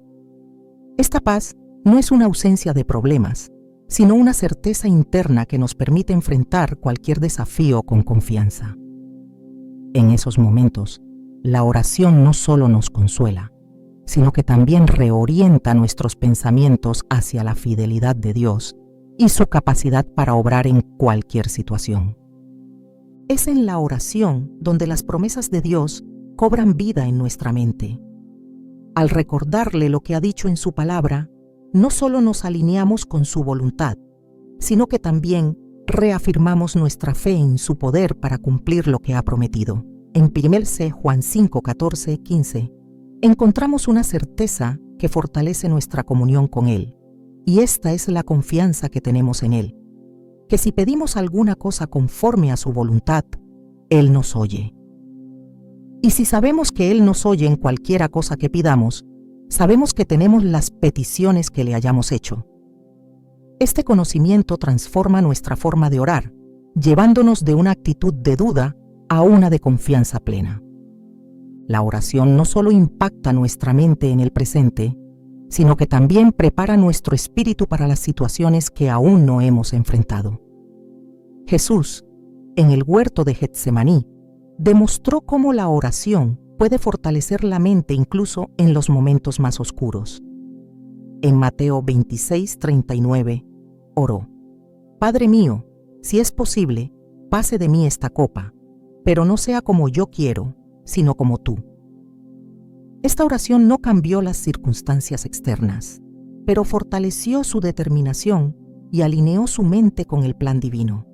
Esta paz no es una ausencia de problemas, sino una certeza interna que nos permite enfrentar cualquier desafío con confianza. En esos momentos, la oración no solo nos consuela, sino que también reorienta nuestros pensamientos hacia la fidelidad de Dios y su capacidad para obrar en cualquier situación. Es en la oración donde las promesas de Dios cobran vida en nuestra mente. Al recordarle lo que ha dicho en su palabra, no solo nos alineamos con su voluntad, sino que también reafirmamos nuestra fe en su poder para cumplir lo que ha prometido. En 1 Juan 5, 14, 15, encontramos una certeza que fortalece nuestra comunión con Él, y esta es la confianza que tenemos en Él, que si pedimos alguna cosa conforme a su voluntad, Él nos oye. Y si sabemos que Él nos oye en cualquiera cosa que pidamos, sabemos que tenemos las peticiones que le hayamos hecho. Este conocimiento transforma nuestra forma de orar, llevándonos de una actitud de duda a una de confianza plena. La oración no solo impacta nuestra mente en el presente, sino que también prepara nuestro espíritu para las situaciones que aún no hemos enfrentado. Jesús, en el huerto de Getsemaní, demostró cómo la oración puede fortalecer la mente incluso en los momentos más oscuros. En Mateo 26:39, oró: Padre mío, si es posible, pase de mí esta copa, pero no sea como yo quiero, sino como tú. Esta oración no cambió las circunstancias externas, pero fortaleció su determinación y alineó su mente con el plan divino.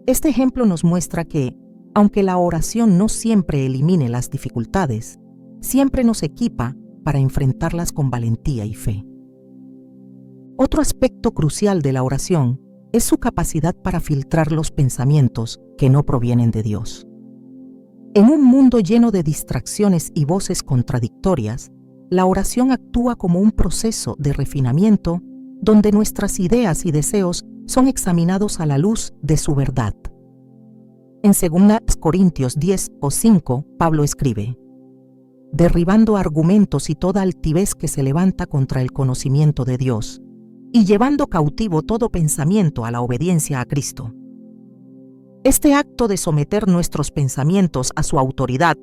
Este ejemplo nos muestra que, aunque la oración no siempre elimine las dificultades, siempre nos equipa para enfrentarlas con valentía y fe. Otro aspecto crucial de la oración es su capacidad para filtrar los pensamientos que no provienen de Dios. En un mundo lleno de distracciones y voces contradictorias, la oración actúa como un proceso de refinamiento donde nuestras ideas y deseos son examinados a la luz de su verdad. En 2 Corintios 10:5, Pablo escribe: derribando argumentos y toda altivez que se levanta contra el conocimiento de Dios, y llevando cautivo todo pensamiento a la obediencia a Cristo. Este acto de someter nuestros pensamientos a su autoridad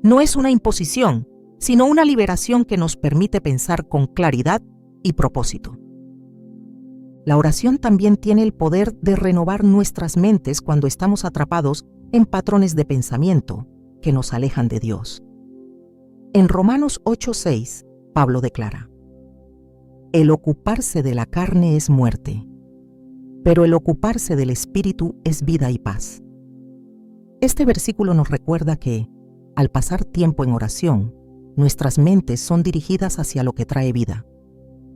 no es una imposición, sino una liberación que nos permite pensar con claridad y propósito. La oración también tiene el poder de renovar nuestras mentes cuando estamos atrapados en patrones de pensamiento que nos alejan de Dios. En Romanos 8:6, Pablo declara: el ocuparse de la carne es muerte, pero el ocuparse del Espíritu es vida y paz. Este versículo nos recuerda que, al pasar tiempo en oración, nuestras mentes son dirigidas hacia lo que trae vida,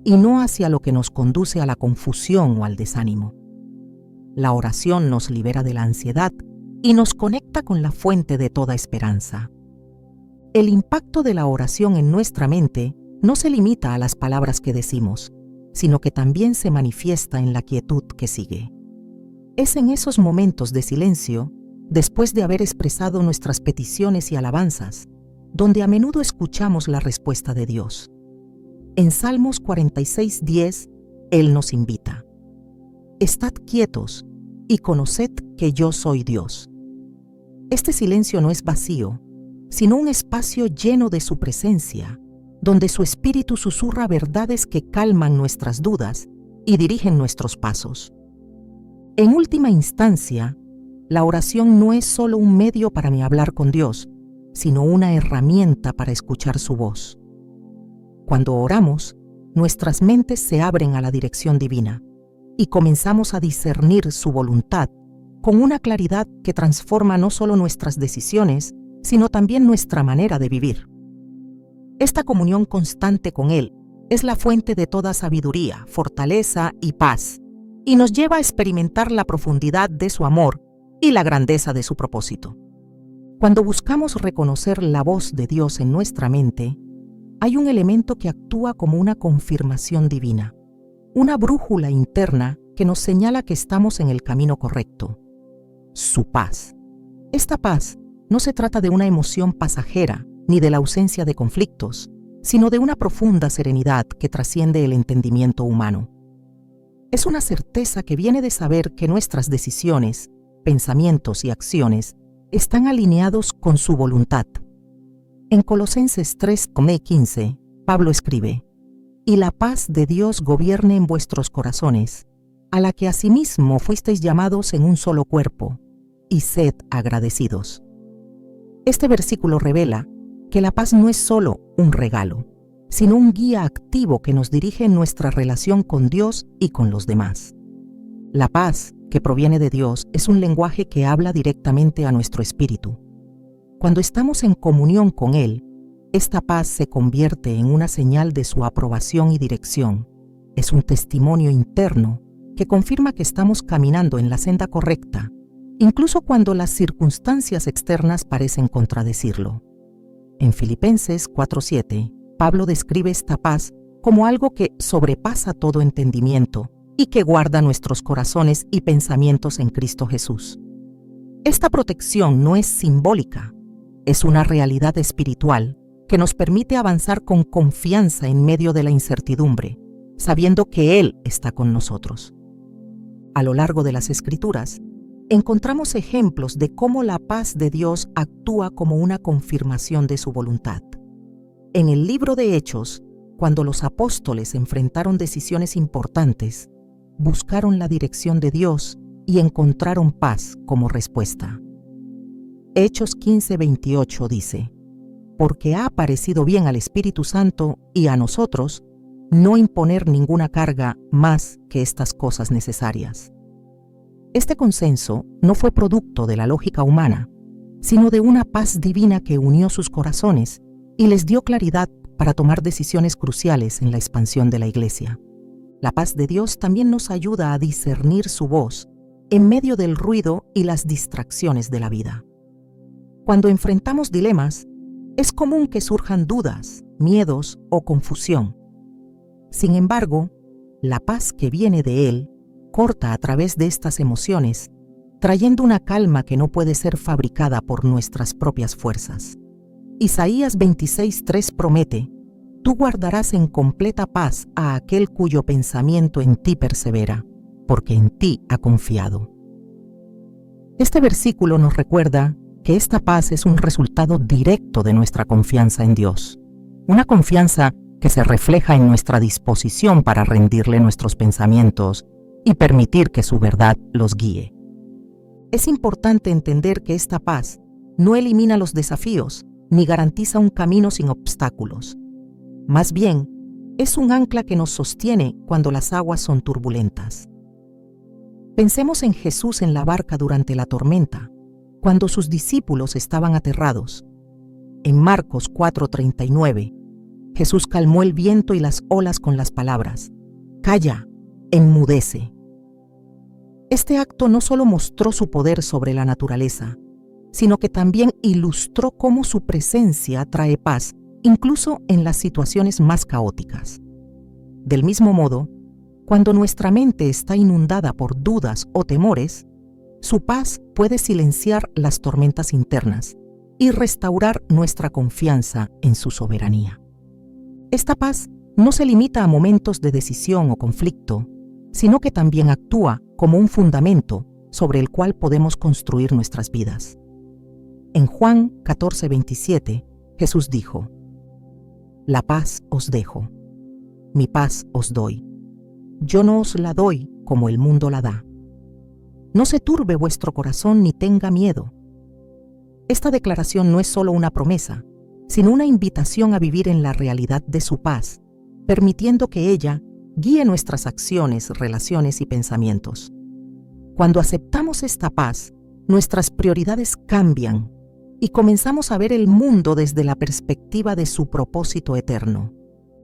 y no hacia lo que nos conduce a la confusión o al desánimo. La oración nos libera de la ansiedad y nos conecta con la fuente de toda esperanza. El impacto de la oración en nuestra mente no se limita a las palabras que decimos, sino que también se manifiesta en la quietud que sigue. Es en esos momentos de silencio, después de haber expresado nuestras peticiones y alabanzas, donde a menudo escuchamos la respuesta de Dios. En Salmos 46:10, Él nos invita: estad quietos y conoced que yo soy Dios. Este silencio no es vacío, sino un espacio lleno de su presencia, donde su Espíritu susurra verdades que calman nuestras dudas y dirigen nuestros pasos. En última instancia, la oración no es solo un medio para hablar con Dios, sino una herramienta para escuchar su voz. Cuando oramos, nuestras mentes se abren a la dirección divina y comenzamos a discernir su voluntad con una claridad que transforma no solo nuestras decisiones, sino también nuestra manera de vivir. Esta comunión constante con Él es la fuente de toda sabiduría, fortaleza y paz, y nos lleva a experimentar la profundidad de su amor y la grandeza de su propósito. Cuando buscamos reconocer la voz de Dios en nuestra mente, hay un elemento que actúa como una confirmación divina, una brújula interna que nos señala que estamos en el camino correcto: su paz. Esta paz no se trata de una emoción pasajera ni de la ausencia de conflictos, sino de una profunda serenidad que trasciende el entendimiento humano. Es una certeza que viene de saber que nuestras decisiones, pensamientos y acciones están alineados con su voluntad. En Colosenses 3:15, Pablo escribe: «Y la paz de Dios gobierne en vuestros corazones, a la que asimismo fuisteis llamados en un solo cuerpo, y sed agradecidos». Este versículo revela que la paz no es solo un regalo, sino un guía activo que nos dirige en nuestra relación con Dios y con los demás. La paz que proviene de Dios es un lenguaje que habla directamente a nuestro espíritu. Cuando estamos en comunión con Él, esta paz se convierte en una señal de su aprobación y dirección. Es un testimonio interno que confirma que estamos caminando en la senda correcta, incluso cuando las circunstancias externas parecen contradecirlo. En Filipenses 4:7, Pablo describe esta paz como algo que sobrepasa todo entendimiento y que guarda nuestros corazones y pensamientos en Cristo Jesús. Esta protección no es simbólica, es una realidad espiritual que nos permite avanzar con confianza en medio de la incertidumbre, sabiendo que Él está con nosotros. A lo largo de las Escrituras, encontramos ejemplos de cómo la paz de Dios actúa como una confirmación de su voluntad. En el libro de Hechos, cuando los apóstoles enfrentaron decisiones importantes, buscaron la dirección de Dios y encontraron paz como respuesta. Hechos 15:28 dice: «Porque ha parecido bien al Espíritu Santo y a nosotros no imponer ninguna carga más que estas cosas necesarias». Este consenso no fue producto de la lógica humana, sino de una paz divina que unió sus corazones y les dio claridad para tomar decisiones cruciales en la expansión de la Iglesia. La paz de Dios también nos ayuda a discernir su voz en medio del ruido y las distracciones de la vida. Cuando enfrentamos dilemas, es común que surjan dudas, miedos o confusión. Sin embargo, la paz que viene de Él corta a través de estas emociones, trayendo una calma que no puede ser fabricada por nuestras propias fuerzas. Isaías 26:3 promete: «Tú guardarás en completa paz a aquel cuyo pensamiento en ti persevera, porque en ti ha confiado». Este versículo nos recuerda que esta paz es un resultado directo de nuestra confianza en Dios, una confianza que se refleja en nuestra disposición para rendirle nuestros pensamientos y permitir que su verdad los guíe. Es importante entender que esta paz no elimina los desafíos ni garantiza un camino sin obstáculos. Más bien, es un ancla que nos sostiene cuando las aguas son turbulentas. Pensemos en Jesús en la barca durante la tormenta, cuando sus discípulos estaban aterrados. En Marcos 4:39, Jesús calmó el viento y las olas con las palabras: «Calla, enmudece». Este acto no solo mostró su poder sobre la naturaleza, sino que también ilustró cómo su presencia trae paz, incluso en las situaciones más caóticas. Del mismo modo, cuando nuestra mente está inundada por dudas o temores, su paz puede silenciar las tormentas internas y restaurar nuestra confianza en su soberanía. Esta paz no se limita a momentos de decisión o conflicto, sino que también actúa como un fundamento sobre el cual podemos construir nuestras vidas. En Juan 14:27, Jesús dijo: «La paz os dejo, mi paz os doy. Yo no os la doy como el mundo la da. No se turbe vuestro corazón ni tenga miedo». Esta declaración no es solo una promesa, sino una invitación a vivir en la realidad de su paz, permitiendo que ella guíe nuestras acciones, relaciones y pensamientos. Cuando aceptamos esta paz, nuestras prioridades cambian y comenzamos a ver el mundo desde la perspectiva de su propósito eterno.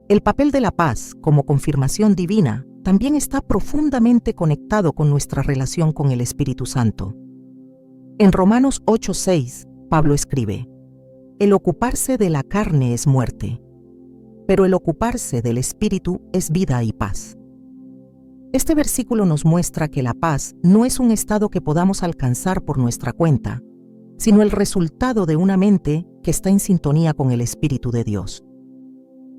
El papel de la paz como confirmación divina también está profundamente conectado con nuestra relación con el Espíritu Santo. En Romanos 8:6, Pablo escribe: el ocuparse de la carne es muerte, pero el ocuparse del Espíritu es vida y paz. Este versículo nos muestra que la paz no es un estado que podamos alcanzar por nuestra cuenta, sino el resultado de una mente que está en sintonía con el Espíritu de Dios.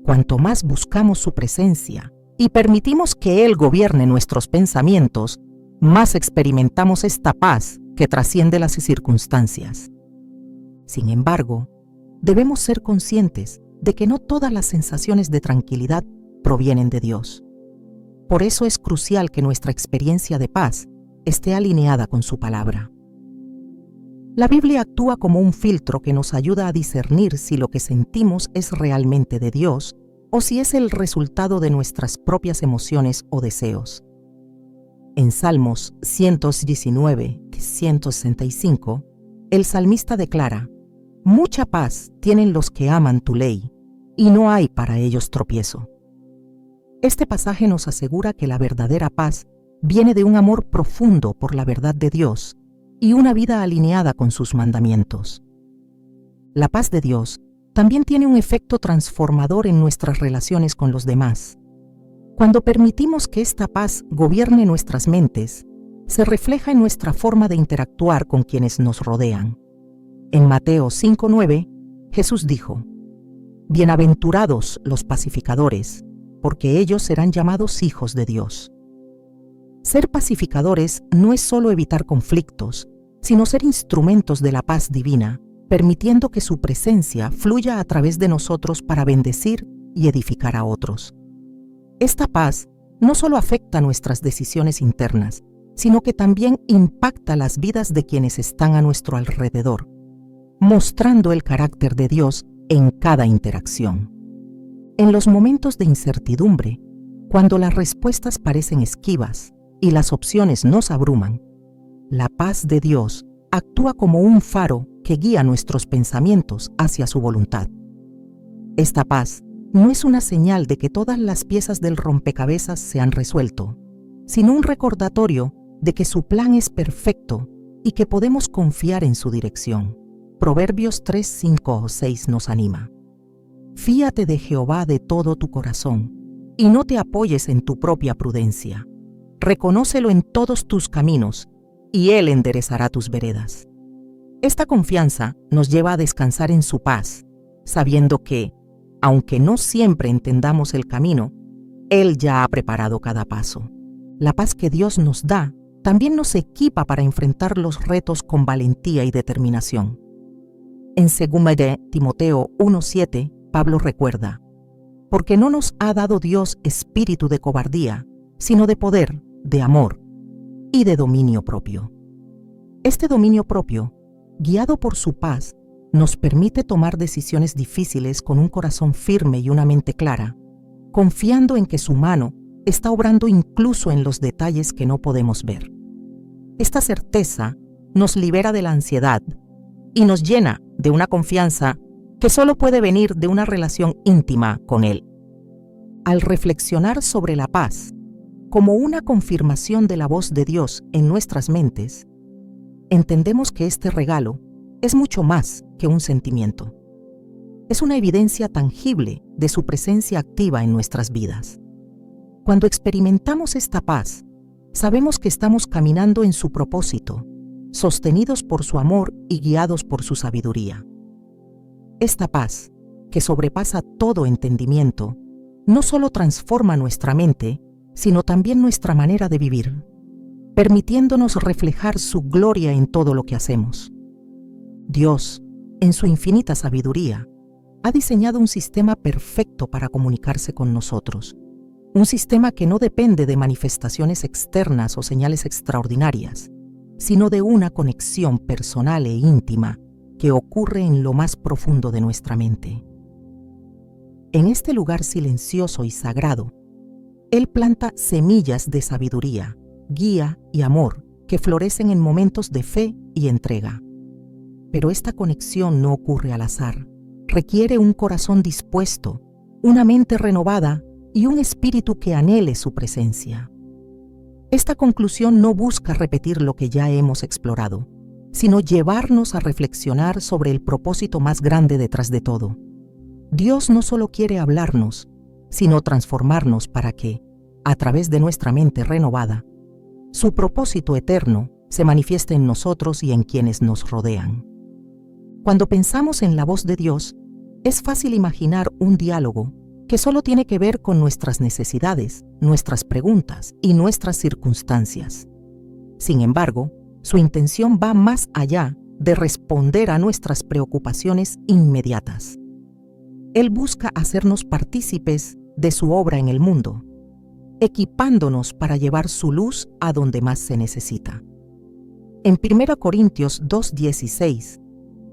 Cuanto más buscamos su presencia y permitimos que Él gobierne nuestros pensamientos, más experimentamos esta paz que trasciende las circunstancias. Sin embargo, debemos ser conscientes de que no todas las sensaciones de tranquilidad provienen de Dios. Por eso es crucial que nuestra experiencia de paz esté alineada con su palabra. La Biblia actúa como un filtro que nos ayuda a discernir si lo que sentimos es realmente de Dios o si es el resultado de nuestras propias emociones o deseos. En Salmos 119-165, el salmista declara: mucha paz tienen los que aman tu ley, y no hay para ellos tropiezo. Este pasaje nos asegura que la verdadera paz viene de un amor profundo por la verdad de Dios y una vida alineada con sus mandamientos. La paz de Dios también tiene un efecto transformador en nuestras relaciones con los demás. Cuando permitimos que esta paz gobierne nuestras mentes, se refleja en nuestra forma de interactuar con quienes nos rodean. En Mateo 5:9, Jesús dijo: bienaventurados los pacificadores, porque ellos serán llamados hijos de Dios. Ser pacificadores no es solo evitar conflictos, sino ser instrumentos de la paz divina, permitiendo que su presencia fluya a través de nosotros para bendecir y edificar a otros. Esta paz no solo afecta nuestras decisiones internas, sino que también impacta las vidas de quienes están a nuestro alrededor, mostrando el carácter de Dios en cada interacción. En los momentos de incertidumbre, cuando las respuestas parecen esquivas y las opciones nos abruman, la paz de Dios actúa como un faro que guía nuestros pensamientos hacia su voluntad. Esta paz no es una señal de que todas las piezas del rompecabezas se han resuelto, sino un recordatorio de que su plan es perfecto y que podemos confiar en su dirección. Proverbios 3, 5 o 6 nos anima: fíate de Jehová de todo tu corazón, y no te apoyes en tu propia prudencia. Reconócelo en todos tus caminos, y Él enderezará tus veredas. Esta confianza nos lleva a descansar en su paz, sabiendo que, aunque no siempre entendamos el camino, Él ya ha preparado cada paso. La paz que Dios nos da también nos equipa para enfrentar los retos con valentía y determinación. En 2 Timoteo 1:7, Pablo recuerda: porque no nos ha dado Dios espíritu de cobardía, sino de poder, de amor y de dominio propio. Este dominio propio, guiado por su paz, nos permite tomar decisiones difíciles con un corazón firme y una mente clara, confiando en que su mano está obrando incluso en los detalles que no podemos ver. Esta certeza nos libera de la ansiedad y nos llena de una confianza que solo puede venir de una relación íntima con Él. Al reflexionar sobre la paz como una confirmación de la voz de Dios en nuestras mentes, entendemos que este regalo es mucho más que un sentimiento. Es una evidencia tangible de su presencia activa en nuestras vidas. Cuando experimentamos esta paz, sabemos que estamos caminando en su propósito, sostenidos por su amor y guiados por su sabiduría. Esta paz, que sobrepasa todo entendimiento, no solo transforma nuestra mente, sino también nuestra manera de vivir, permitiéndonos reflejar su gloria en todo lo que hacemos. Dios, en su infinita sabiduría, ha diseñado un sistema perfecto para comunicarse con nosotros, un sistema que no depende de manifestaciones externas o señales extraordinarias, sino de una conexión personal e íntima que ocurre en lo más profundo de nuestra mente. En este lugar silencioso y sagrado, Él planta semillas de sabiduría, guía y amor que florecen en momentos de fe y entrega. Pero esta conexión no ocurre al azar. Requiere un corazón dispuesto, una mente renovada y un espíritu que anhele su presencia. Esta conclusión no busca repetir lo que ya hemos explorado, sino llevarnos a reflexionar sobre el propósito más grande detrás de todo. Dios no solo quiere hablarnos, sino transformarnos para que, a través de nuestra mente renovada, su propósito eterno se manifieste en nosotros y en quienes nos rodean. Cuando pensamos en la voz de Dios, es fácil imaginar un diálogo que solo tiene que ver con nuestras necesidades, nuestras preguntas y nuestras circunstancias. Sin embargo, su intención va más allá de responder a nuestras preocupaciones inmediatas. Él busca hacernos partícipes de su obra en el mundo, equipándonos para llevar su luz a donde más se necesita. En 1 Corintios 2:16,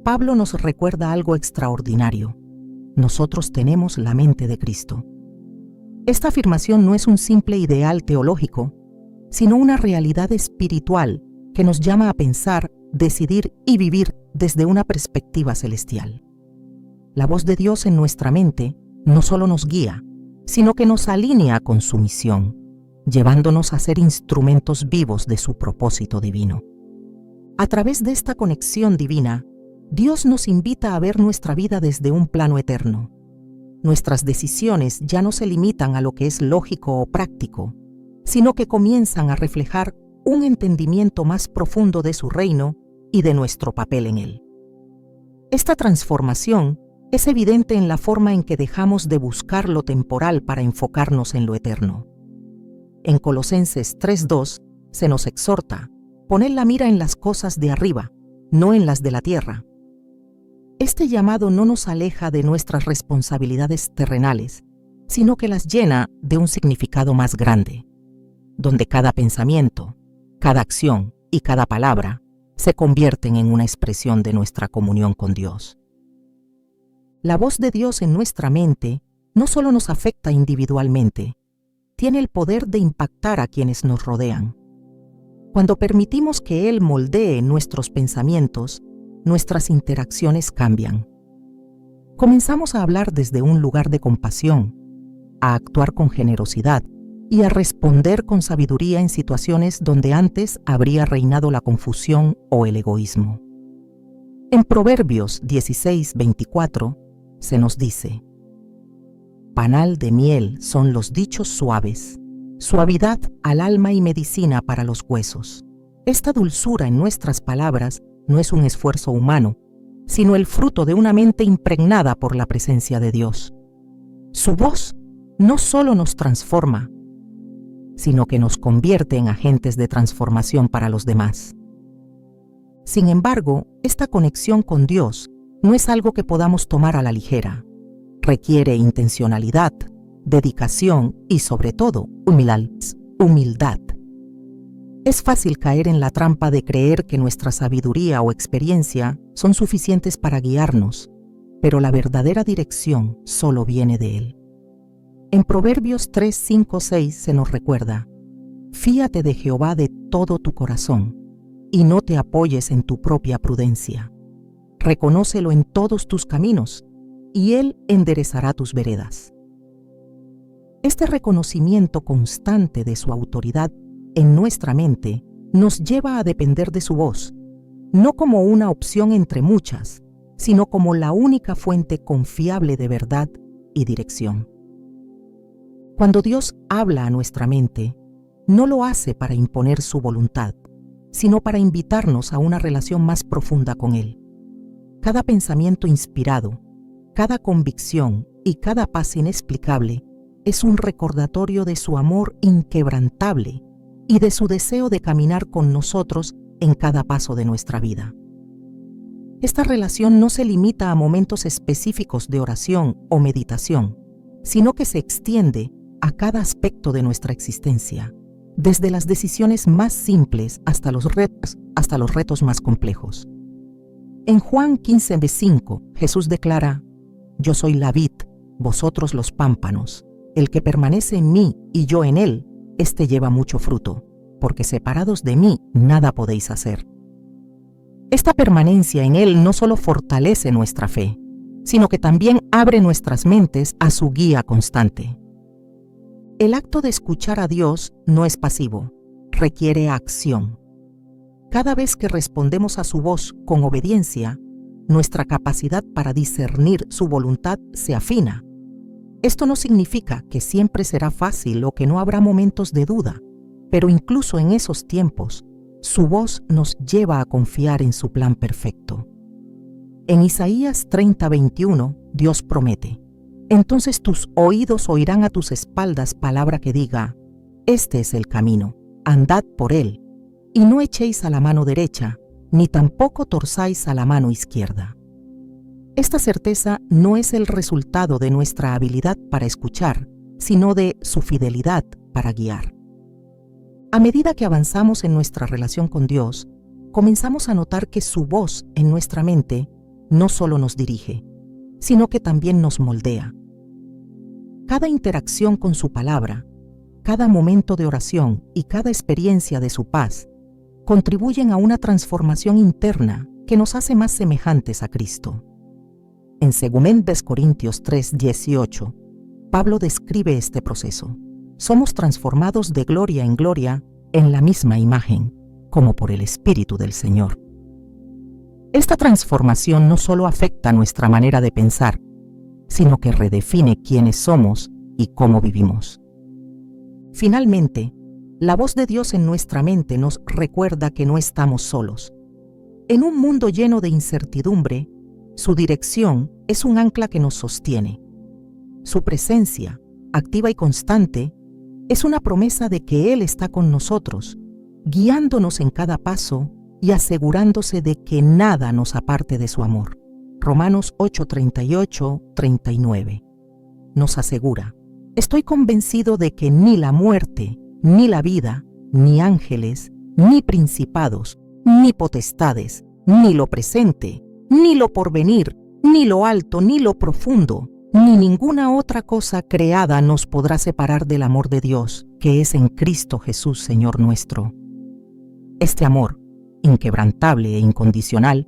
Pablo nos recuerda algo extraordinario. Nosotros tenemos la mente de Cristo. Esta afirmación no es un simple ideal teológico, sino una realidad espiritual que nos llama a pensar, decidir y vivir desde una perspectiva celestial. La voz de Dios en nuestra mente no solo nos guía, sino que nos alinea con su misión, llevándonos a ser instrumentos vivos de su propósito divino. A través de esta conexión divina, Dios nos invita a ver nuestra vida desde un plano eterno. Nuestras decisiones ya no se limitan a lo que es lógico o práctico, sino que comienzan a reflejar un entendimiento más profundo de su reino y de nuestro papel en él. Esta transformación es evidente en la forma en que dejamos de buscar lo temporal para enfocarnos en lo eterno. En Colosenses 3:2 se nos exhorta: poned la mira en las cosas de arriba, no en las de la tierra. Este llamado no nos aleja de nuestras responsabilidades terrenales, sino que las llena de un significado más grande, donde cada pensamiento, cada acción y cada palabra se convierten en una expresión de nuestra comunión con Dios. La voz de Dios en nuestra mente no solo nos afecta individualmente, tiene el poder de impactar a quienes nos rodean. Cuando permitimos que Él moldee nuestros pensamientos, nuestras interacciones cambian. Comenzamos a hablar desde un lugar de compasión, a actuar con generosidad y a responder con sabiduría en situaciones donde antes habría reinado la confusión o el egoísmo. En Proverbios 16:24 se nos dice: panal de miel son los dichos suaves, suavidad al alma y medicina para los huesos. Esta dulzura en nuestras palabras no es un esfuerzo humano, sino el fruto de una mente impregnada por la presencia de Dios. Su voz no solo nos transforma, sino que nos convierte en agentes de transformación para los demás. Sin embargo, esta conexión con Dios no es algo que podamos tomar a la ligera. Requiere intencionalidad, dedicación y, sobre todo, humildad. Es fácil caer en la trampa de creer que nuestra sabiduría o experiencia son suficientes para guiarnos, pero la verdadera dirección solo viene de Él. En Proverbios 3:5-6 se nos recuerda: fíate de Jehová de todo tu corazón, y no te apoyes en tu propia prudencia. Reconócelo en todos tus caminos, y Él enderezará tus veredas. Este reconocimiento constante de su autoridad en nuestra mente nos lleva a depender de su voz, no como una opción entre muchas, sino como la única fuente confiable de verdad y dirección. Cuando Dios habla a nuestra mente, no lo hace para imponer su voluntad, sino para invitarnos a una relación más profunda con Él. Cada pensamiento inspirado, cada convicción y cada paz inexplicable es un recordatorio de su amor inquebrantable y de su deseo de caminar con nosotros en cada paso de nuestra vida. Esta relación no se limita a momentos específicos de oración o meditación, sino que se extiende a cada aspecto de nuestra existencia, desde las decisiones más simples hasta los retos más complejos. En Juan 15:5, Jesús declara: yo soy la vid, vosotros los pámpanos. El que permanece en mí y yo en él, éste lleva mucho fruto, porque separados de mí nada podéis hacer. Esta permanencia en Él no solo fortalece nuestra fe, sino que también abre nuestras mentes a su guía constante. El acto de escuchar a Dios no es pasivo, requiere acción. Cada vez que respondemos a su voz con obediencia, nuestra capacidad para discernir su voluntad se afina. Esto no significa que siempre será fácil o que no habrá momentos de duda, pero incluso en esos tiempos, su voz nos lleva a confiar en su plan perfecto. En Isaías 30:21, Dios promete: entonces tus oídos oirán a tus espaldas palabra que diga: este es el camino, andad por él, y no echéis a la mano derecha, ni tampoco torzáis a la mano izquierda. Esta certeza no es el resultado de nuestra habilidad para escuchar, sino de su fidelidad para guiar. A medida que avanzamos en nuestra relación con Dios, comenzamos a notar que su voz en nuestra mente no solo nos dirige, sino que también nos moldea. Cada interacción con su palabra, cada momento de oración y cada experiencia de su paz contribuyen a una transformación interna que nos hace más semejantes a Cristo. En 2 Corintios 3:18, Pablo describe este proceso. Somos transformados de gloria en gloria en la misma imagen, como por el Espíritu del Señor. Esta transformación no solo afecta nuestra manera de pensar, sino que redefine quiénes somos y cómo vivimos. Finalmente, la voz de Dios en nuestra mente nos recuerda que no estamos solos. En un mundo lleno de incertidumbre, su dirección es un ancla que nos sostiene. Su presencia, activa y constante, es una promesa de que Él está con nosotros, guiándonos en cada paso y asegurándose de que nada nos aparte de su amor. Romanos 8:38-39 nos asegura: estoy convencido de que ni la muerte, ni la vida, ni ángeles, ni principados, ni potestades, ni lo presente, ni lo porvenir, ni lo alto, ni lo profundo, ni ninguna otra cosa creada nos podrá separar del amor de Dios, que es en Cristo Jesús, Señor nuestro. Este amor, inquebrantable e incondicional,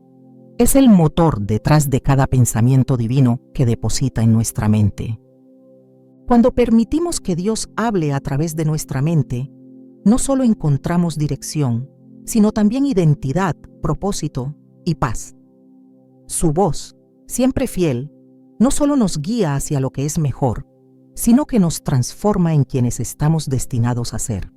es el motor detrás de cada pensamiento divino que deposita en nuestra mente. Cuando permitimos que Dios hable a través de nuestra mente, no solo encontramos dirección, sino también identidad, propósito y paz. Su voz, siempre fiel, no solo nos guía hacia lo que es mejor, sino que nos transforma en quienes estamos destinados a ser.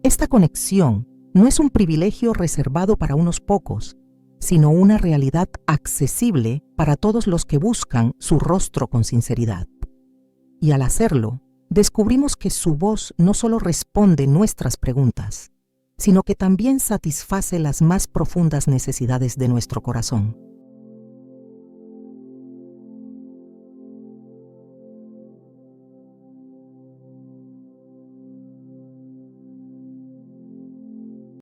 Esta conexión no es un privilegio reservado para unos pocos, sino una realidad accesible para todos los que buscan su rostro con sinceridad. Y al hacerlo, descubrimos que su voz no solo responde nuestras preguntas, sino que también satisface las más profundas necesidades de nuestro corazón.